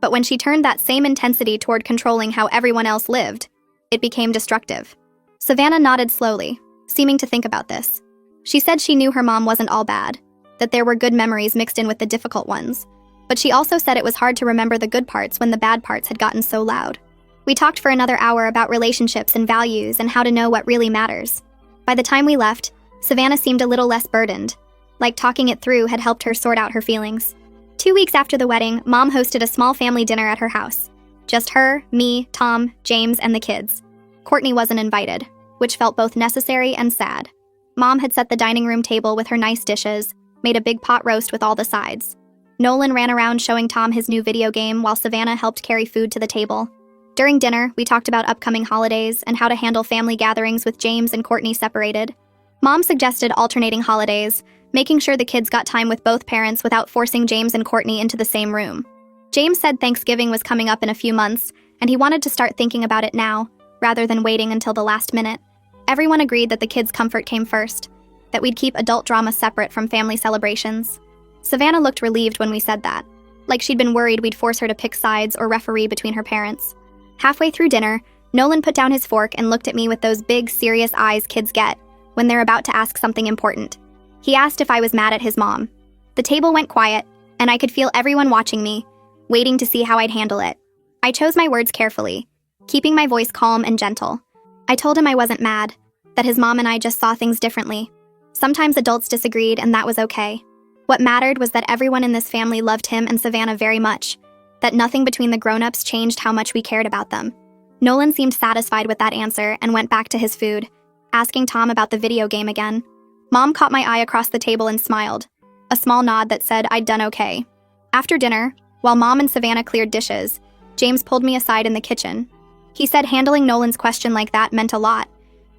but when she turned that same intensity toward controlling how everyone else lived, it became destructive. Savannah nodded slowly, seeming to think about this. She said she knew her mom wasn't all bad, that there were good memories mixed in with the difficult ones. But she also said it was hard to remember the good parts when the bad parts had gotten so loud. We talked for another hour about relationships and values and how to know what really matters. By the time we left, Savannah seemed a little less burdened, like talking it through had helped her sort out her feelings. 2 weeks after the wedding, Mom hosted a small family dinner at her house. Just her, me, Tom, James, and the kids. Courtney wasn't invited, which felt both necessary and sad. Mom had set the dining room table with her nice dishes, made a big pot roast with all the sides. Nolan ran around showing Tom his new video game while Savannah helped carry food to the table. During dinner, we talked about upcoming holidays and how to handle family gatherings with James and Courtney separated. Mom suggested alternating holidays, making sure the kids got time with both parents without forcing James and Courtney into the same room. James said Thanksgiving was coming up in a few months, and he wanted to start thinking about it now, rather than waiting until the last minute. Everyone agreed that the kids' comfort came first, that we'd keep adult drama separate from family celebrations. Savannah looked relieved when we said that, like she'd been worried we'd force her to pick sides or referee between her parents. Halfway through dinner, Nolan put down his fork and looked at me with those big, serious eyes kids get when they're about to ask something important. He asked if I was mad at his mom. The table went quiet, and I could feel everyone watching me, waiting to see how I'd handle it. I chose my words carefully, keeping my voice calm and gentle. I told him I wasn't mad, that his mom and I just saw things differently. Sometimes adults disagreed, and that was okay. What mattered was that everyone in this family loved him and Savannah very much, that nothing between the grown-ups changed how much we cared about them. Nolan seemed satisfied with that answer and went back to his food, asking Tom about the video game again. Mom caught my eye across the table and smiled, a small nod that said I'd done okay. After dinner, while Mom and Savannah cleared dishes, James pulled me aside in the kitchen. He said handling Nolan's question like that meant a lot,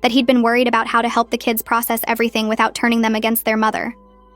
that he'd been worried about how to help the kids process everything without turning them against their mother.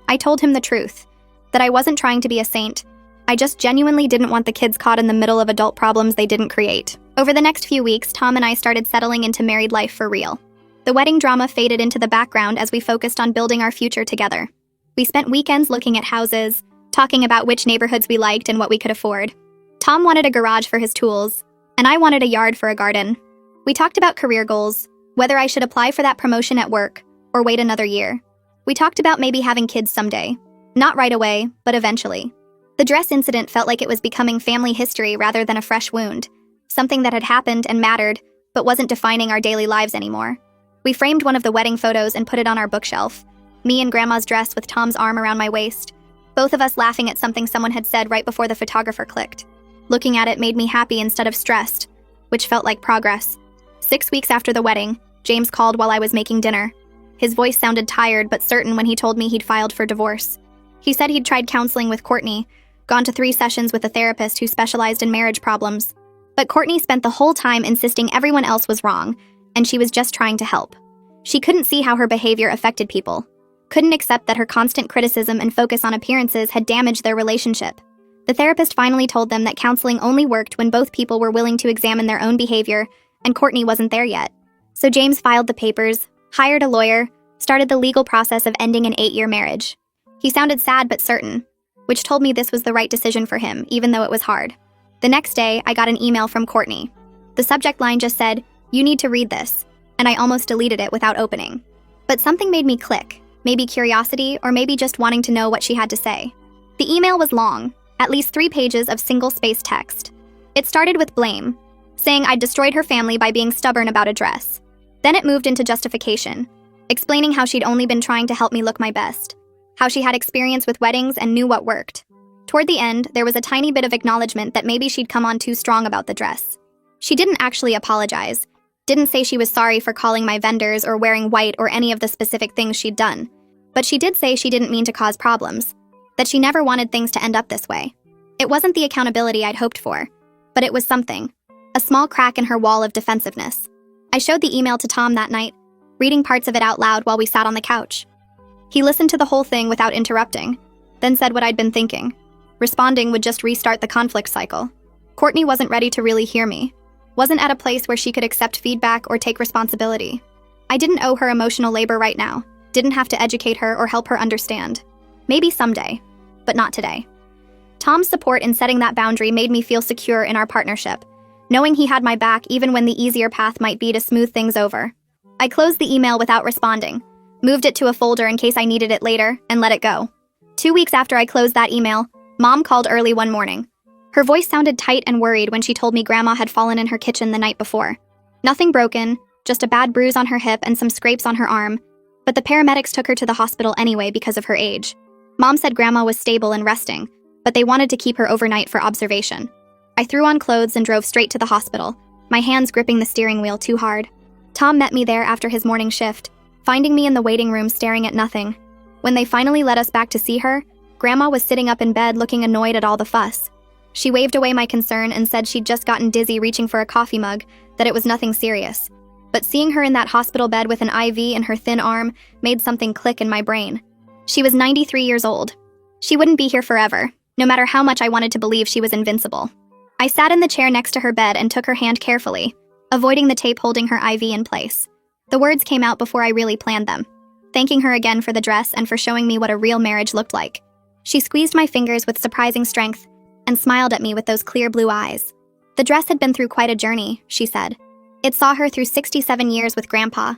I told him the truth, that I wasn't trying to be a saint. I just genuinely didn't want the kids caught in the middle of adult problems they didn't create. Over the next few weeks, Tom and I started settling into married life for real. The wedding drama faded into the background as we focused on building our future together. We spent weekends looking at houses, talking about which neighborhoods we liked and what we could afford. Tom wanted a garage for his tools, and I wanted a yard for a garden. We talked about career goals, whether I should apply for that promotion at work or wait another year. We talked about maybe having kids someday. Not right away, but eventually. The dress incident felt like it was becoming family history rather than a fresh wound, something that had happened and mattered, but wasn't defining our daily lives anymore. We framed one of the wedding photos and put it on our bookshelf, me in Grandma's dress with Tom's arm around my waist, both of us laughing at something someone had said right before the photographer clicked. Looking at it made me happy instead of stressed, which felt like progress. 6 weeks after the wedding, James called while I was making dinner. His voice sounded tired but certain when he told me he'd filed for divorce. He said he'd tried counseling with Courtney, gone to 3 sessions with a therapist who specialized in marriage problems. But Courtney spent the whole time insisting everyone else was wrong, and she was just trying to help. She couldn't see how her behavior affected people, couldn't accept that her constant criticism and focus on appearances had damaged their relationship. The therapist finally told them that counseling only worked when both people were willing to examine their own behavior, and Courtney wasn't there yet. So James filed the papers, hired a lawyer, started the legal process of ending an 8-year marriage. He sounded sad but certain, which told me this was the right decision for him, even though it was hard. The next day, I got an email from Courtney. The subject line just said, "You need to read this," and I almost deleted it without opening. But something made me click, maybe curiosity or maybe just wanting to know what she had to say. The email was long, at least 3 pages of single-spaced text. It started with blame, saying I'd destroyed her family by being stubborn about a dress. Then it moved into justification, explaining how she'd only been trying to help me look my best, how she had experience with weddings and knew what worked. Toward the end, there was a tiny bit of acknowledgement that maybe she'd come on too strong about the dress. She didn't actually apologize, didn't say she was sorry for calling my vendors or wearing white or any of the specific things she'd done. But she did say she didn't mean to cause problems, that she never wanted things to end up this way. It wasn't the accountability I'd hoped for, but it was something, a small crack in her wall of defensiveness. I showed the email to Tom that night, reading parts of it out loud while we sat on the couch. He listened to the whole thing without interrupting, then said what I'd been thinking. Responding would just restart the conflict cycle. Courtney wasn't ready to really hear me, wasn't at a place where she could accept feedback or take responsibility. I didn't owe her emotional labor right now, didn't have to educate her or help her understand. Maybe someday, but not today. Tom's support in setting that boundary made me feel secure in our partnership, knowing he had my back even when the easier path might be to smooth things over. I closed the email without responding, moved it to a folder in case I needed it later, and let it go. 2 weeks after I closed that email, Mom called early one morning. Her voice sounded tight and worried when she told me Grandma had fallen in her kitchen the night before. Nothing broken, just a bad bruise on her hip and some scrapes on her arm, but the paramedics took her to the hospital anyway because of her age. Mom said Grandma was stable and resting, but they wanted to keep her overnight for observation. I threw on clothes and drove straight to the hospital, my hands gripping the steering wheel too hard. Tom met me there after his morning shift, finding me in the waiting room staring at nothing. When they finally let us back to see her, Grandma was sitting up in bed looking annoyed at all the fuss. She waved away my concern and said she'd just gotten dizzy reaching for a coffee mug, that it was nothing serious. But seeing her in that hospital bed with an IV in her thin arm made something click in my brain. She was 93 years old. She wouldn't be here forever, no matter how much I wanted to believe she was invincible. I sat in the chair next to her bed and took her hand carefully, avoiding the tape holding her IV in place. The words came out before I really planned them, thanking her again for the dress and for showing me what a real marriage looked like. She squeezed my fingers with surprising strength and smiled at me with those clear blue eyes. The dress had been through quite a journey, she said. It saw her through 67 years with Grandpa,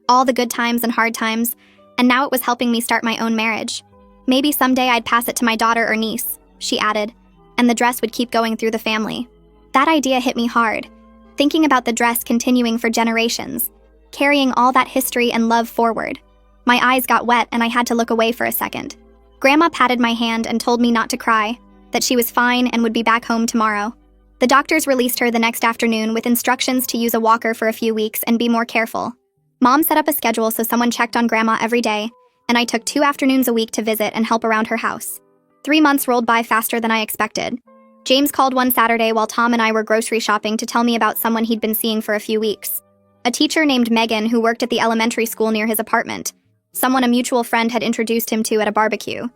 all the good times and hard times, and now it was helping me start my own marriage. Maybe someday I'd pass it to my daughter or niece, she added, and the dress would keep going through the family. That idea hit me hard, thinking about the dress continuing for generations, carrying all that history and love forward. My eyes got wet and I had to look away for a second. Grandma patted my hand and told me not to cry, that she was fine and would be back home tomorrow. The doctors released her the next afternoon with instructions to use a walker for a few weeks and be more careful. Mom set up a schedule so someone checked on Grandma every day, and I took 2 afternoons a week to visit and help around her house. 3 months rolled by faster than I expected. James called one Saturday while Tom and I were grocery shopping to tell me about someone he'd been seeing for a few weeks. A teacher named Megan who worked at the elementary school near his apartment. Someone a mutual friend had introduced him to at a barbecue.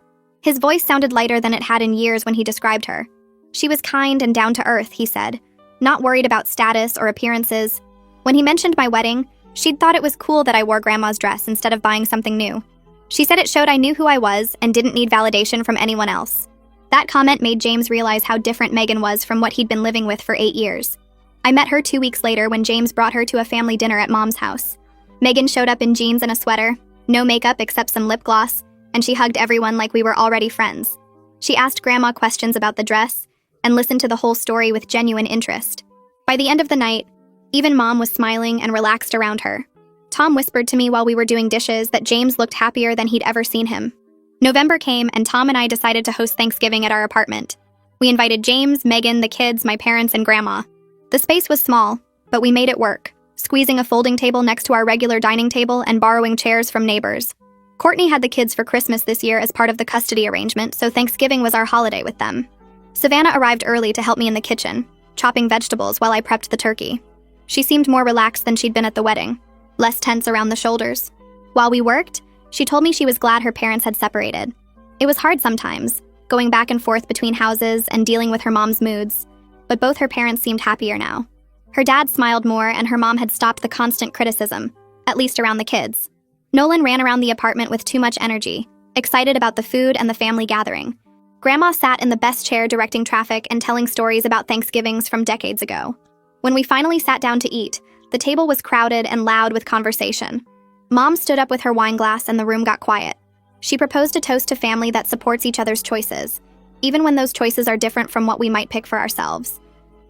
His voice sounded lighter than it had in years when he described her. She was kind and down to earth, he said, not worried about status or appearances. When he mentioned my wedding, she'd thought it was cool that I wore Grandma's dress instead of buying something new. She said it showed I knew who I was and didn't need validation from anyone else. That comment made James realize how different Megan was from what he'd been living with for 8 years. I met her 2 weeks later when James brought her to a family dinner at Mom's house. Megan showed up in jeans and a sweater, no makeup except some lip gloss, and she hugged everyone like we were already friends. She asked Grandma questions about the dress and listened to the whole story with genuine interest. By the end of the night, even Mom was smiling and relaxed around her. Tom whispered to me while we were doing dishes that James looked happier than he'd ever seen him. November came and Tom and I decided to host Thanksgiving at our apartment. We invited James, Megan, the kids, my parents, and Grandma. The space was small, but we made it work, squeezing a folding table next to our regular dining table and borrowing chairs from neighbors. Courtney had the kids for Christmas this year as part of the custody arrangement, so Thanksgiving was our holiday with them. Savannah arrived early to help me in the kitchen, chopping vegetables while I prepped the turkey. She seemed more relaxed than she'd been at the wedding, less tense around the shoulders. While we worked, she told me she was glad her parents had separated. It was hard sometimes, going back and forth between houses and dealing with her mom's moods, but both her parents seemed happier now. Her dad smiled more, and her mom had stopped the constant criticism, at least around the kids. Nolan ran around the apartment with too much energy, excited about the food and the family gathering. Grandma sat in the best chair directing traffic and telling stories about Thanksgivings from decades ago. When we finally sat down to eat, the table was crowded and loud with conversation. Mom stood up with her wine glass and the room got quiet. She proposed a toast to family that supports each other's choices, even when those choices are different from what we might pick for ourselves.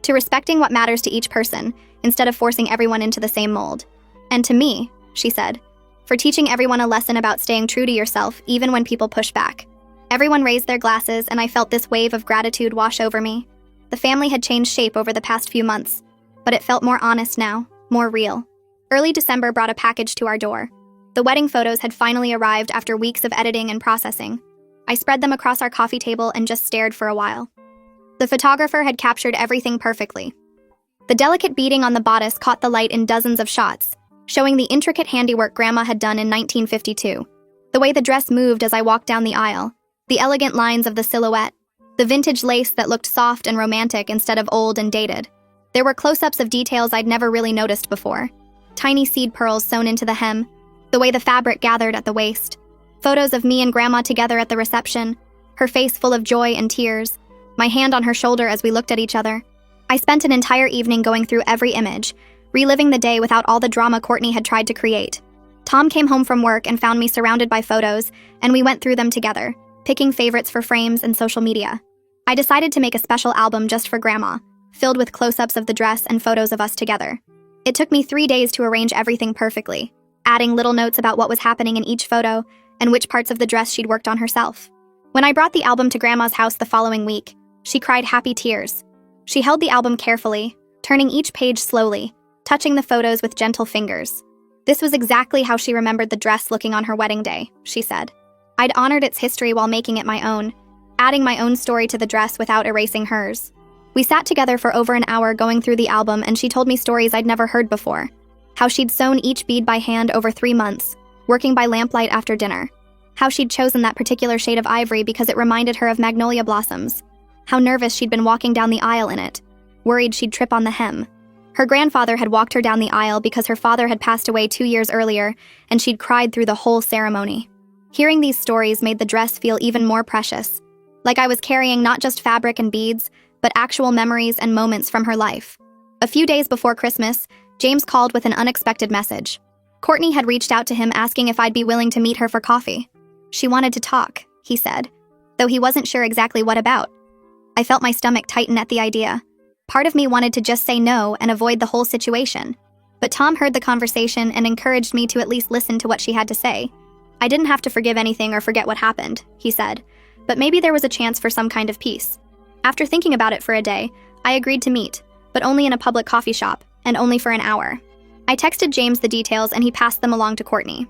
To respecting what matters to each person, instead of forcing everyone into the same mold. And to me, she said, for teaching everyone a lesson about staying true to yourself even when people push back. Everyone raised their glasses, and I felt this wave of gratitude wash over me. The family had changed shape over the past few months, but it felt more honest now, more real. Early December brought a package to our door. The wedding photos had finally arrived after weeks of editing and processing. I spread them across our coffee table and just stared for a while. The photographer had captured everything perfectly. The delicate beading on the bodice caught the light in dozens of shots, showing the intricate handiwork Grandma had done in 1952. The way the dress moved as I walked down the aisle, the elegant lines of the silhouette, the vintage lace that looked soft and romantic instead of old and dated. There were close-ups of details I'd never really noticed before. Tiny seed pearls sewn into the hem, the way the fabric gathered at the waist. Photos of me and Grandma together at the reception, her face full of joy and tears, my hand on her shoulder as we looked at each other. I spent an entire evening going through every image, reliving the day without all the drama Courtney had tried to create. Tom came home from work and found me surrounded by photos, and we went through them together, picking favorites for frames and social media. I decided to make a special album just for Grandma, filled with close-ups of the dress and photos of us together. It took me 3 days to arrange everything perfectly, adding little notes about what was happening in each photo and which parts of the dress she'd worked on herself. When I brought the album to Grandma's house the following week, she cried happy tears. She held the album carefully, turning each page slowly, touching the photos with gentle fingers. This was exactly how she remembered the dress looking on her wedding day, she said. I'd honored its history while making it my own, adding my own story to the dress without erasing hers. We sat together for over an hour going through the album, and she told me stories I'd never heard before. How she'd sewn each bead by hand over 3 months, working by lamplight after dinner. How she'd chosen that particular shade of ivory because it reminded her of magnolia blossoms. How nervous she'd been walking down the aisle in it, worried she'd trip on the hem. Her grandfather had walked her down the aisle because her father had passed away 2 years earlier, and she'd cried through the whole ceremony. Hearing these stories made the dress feel even more precious, like I was carrying not just fabric and beads, but actual memories and moments from her life. A few days before Christmas, James called with an unexpected message. Courtney had reached out to him asking if I'd be willing to meet her for coffee. She wanted to talk, he said, though he wasn't sure exactly what about. I felt my stomach tighten at the idea. Part of me wanted to just say no and avoid the whole situation. But Tom heard the conversation and encouraged me to at least listen to what she had to say. I didn't have to forgive anything or forget what happened, he said, but maybe there was a chance for some kind of peace. After thinking about it for a day, I agreed to meet, but only in a public coffee shop, and only for an hour. I texted James the details and he passed them along to Courtney.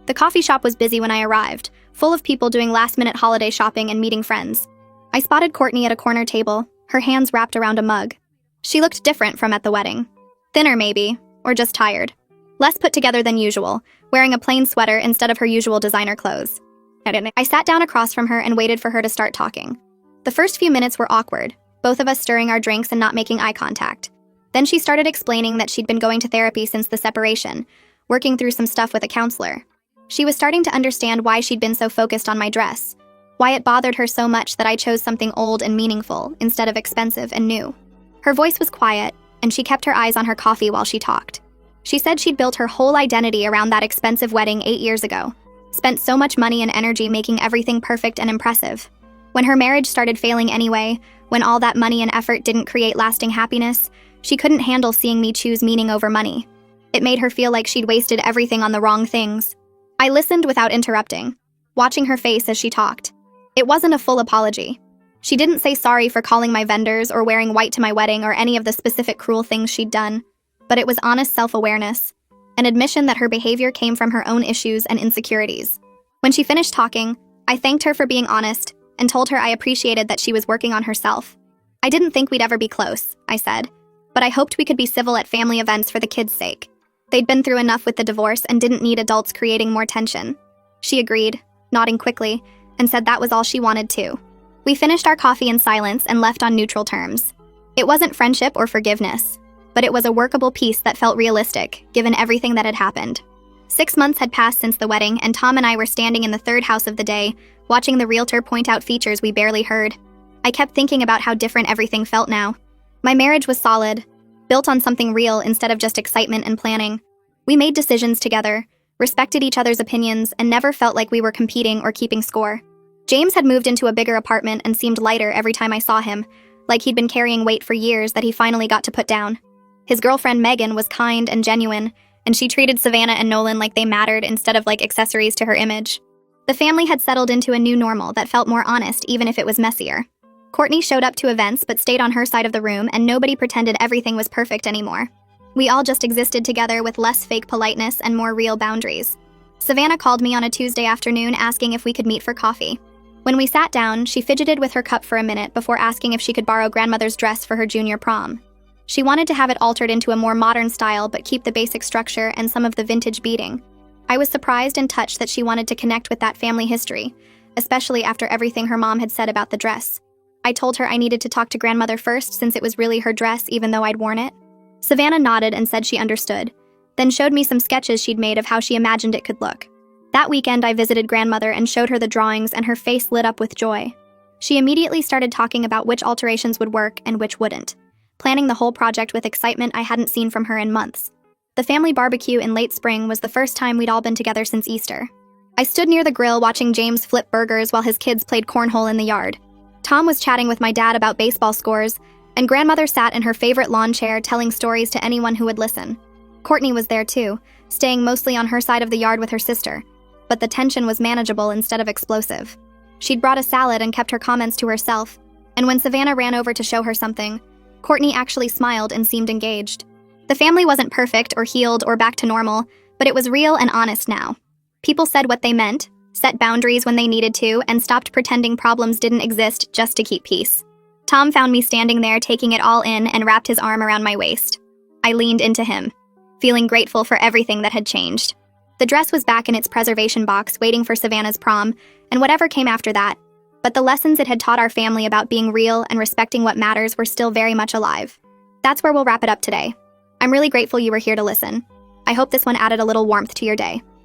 The coffee shop was busy when I arrived, full of people doing last-minute holiday shopping and meeting friends. I spotted Courtney at a corner table, her hands wrapped around a mug. She looked different from at the wedding. Thinner maybe, or just tired. Less put together than usual, wearing a plain sweater instead of her usual designer clothes. I sat down across from her and waited for her to start talking. The first few minutes were awkward, both of us stirring our drinks and not making eye contact. Then she started explaining that she'd been going to therapy since the separation, working through some stuff with a counselor. She was starting to understand why she'd been so focused on my dress, why it bothered her so much that I chose something old and meaningful instead of expensive and new. Her voice was quiet, and she kept her eyes on her coffee while she talked. She said she'd built her whole identity around that expensive wedding 8 years ago, spent so much money and energy making everything perfect and impressive. When her marriage started failing anyway, when all that money and effort didn't create lasting happiness, she couldn't handle seeing me choose meaning over money. It made her feel like she'd wasted everything on the wrong things. I listened without interrupting, watching her face as she talked. It wasn't a full apology. She didn't say sorry for calling my vendors or wearing white to my wedding or any of the specific cruel things she'd done, but it was honest self-awareness, an admission that her behavior came from her own issues and insecurities. When she finished talking, I thanked her for being honest and told her I appreciated that she was working on herself. I didn't think we'd ever be close, I said, but I hoped we could be civil at family events for the kids' sake. They'd been through enough with the divorce and didn't need adults creating more tension. She agreed, nodding quickly, and said that was all she wanted too. We finished our coffee in silence and left on neutral terms. It wasn't friendship or forgiveness, but it was a workable peace that felt realistic, given everything that had happened. 6 months had passed since the wedding, and Tom and I were standing in the third house of the day, watching the realtor point out features we barely heard. I kept thinking about how different everything felt now. My marriage was solid, built on something real instead of just excitement and planning. We made decisions together, respected each other's opinions, and never felt like we were competing or keeping score. James had moved into a bigger apartment and seemed lighter every time I saw him, like he'd been carrying weight for years that he finally got to put down. His girlfriend Megan was kind and genuine, and she treated Savannah and Nolan like they mattered instead of like accessories to her image. The family had settled into a new normal that felt more honest even if it was messier. Courtney showed up to events but stayed on her side of the room, and nobody pretended everything was perfect anymore. We all just existed together with less fake politeness and more real boundaries. Savannah called me on a Tuesday afternoon asking if we could meet for coffee. When we sat down, she fidgeted with her cup for a minute before asking if she could borrow grandmother's dress for her junior prom. She wanted to have it altered into a more modern style but keep the basic structure and some of the vintage beading. I was surprised and touched that she wanted to connect with that family history, especially after everything her mom had said about the dress. I told her I needed to talk to grandmother first since it was really her dress even though I'd worn it. Savannah nodded and said she understood, then showed me some sketches she'd made of how she imagined it could look. That weekend I visited grandmother and showed her the drawings, and her face lit up with joy. She immediately started talking about which alterations would work and which wouldn't, planning the whole project with excitement I hadn't seen from her in months. The family barbecue in late spring was the first time we'd all been together since Easter. I stood near the grill watching James flip burgers while his kids played cornhole in the yard. Tom was chatting with my dad about baseball scores, and grandmother sat in her favorite lawn chair telling stories to anyone who would listen. Courtney was there too, staying mostly on her side of the yard with her sister, but the tension was manageable instead of explosive. She'd brought a salad and kept her comments to herself, and when Savannah ran over to show her something, Courtney actually smiled and seemed engaged. The family wasn't perfect or healed or back to normal, but it was real and honest now. People said what they meant, set boundaries when they needed to, and stopped pretending problems didn't exist just to keep peace. Tom found me standing there taking it all in and wrapped his arm around my waist. I leaned into him, feeling grateful for everything that had changed. The dress was back in its preservation box waiting for Savannah's prom, and whatever came after that, but the lessons it had taught our family about being real and respecting what matters were still very much alive. That's where we'll wrap it up today. I'm really grateful you were here to listen. I hope this one added a little warmth to your day.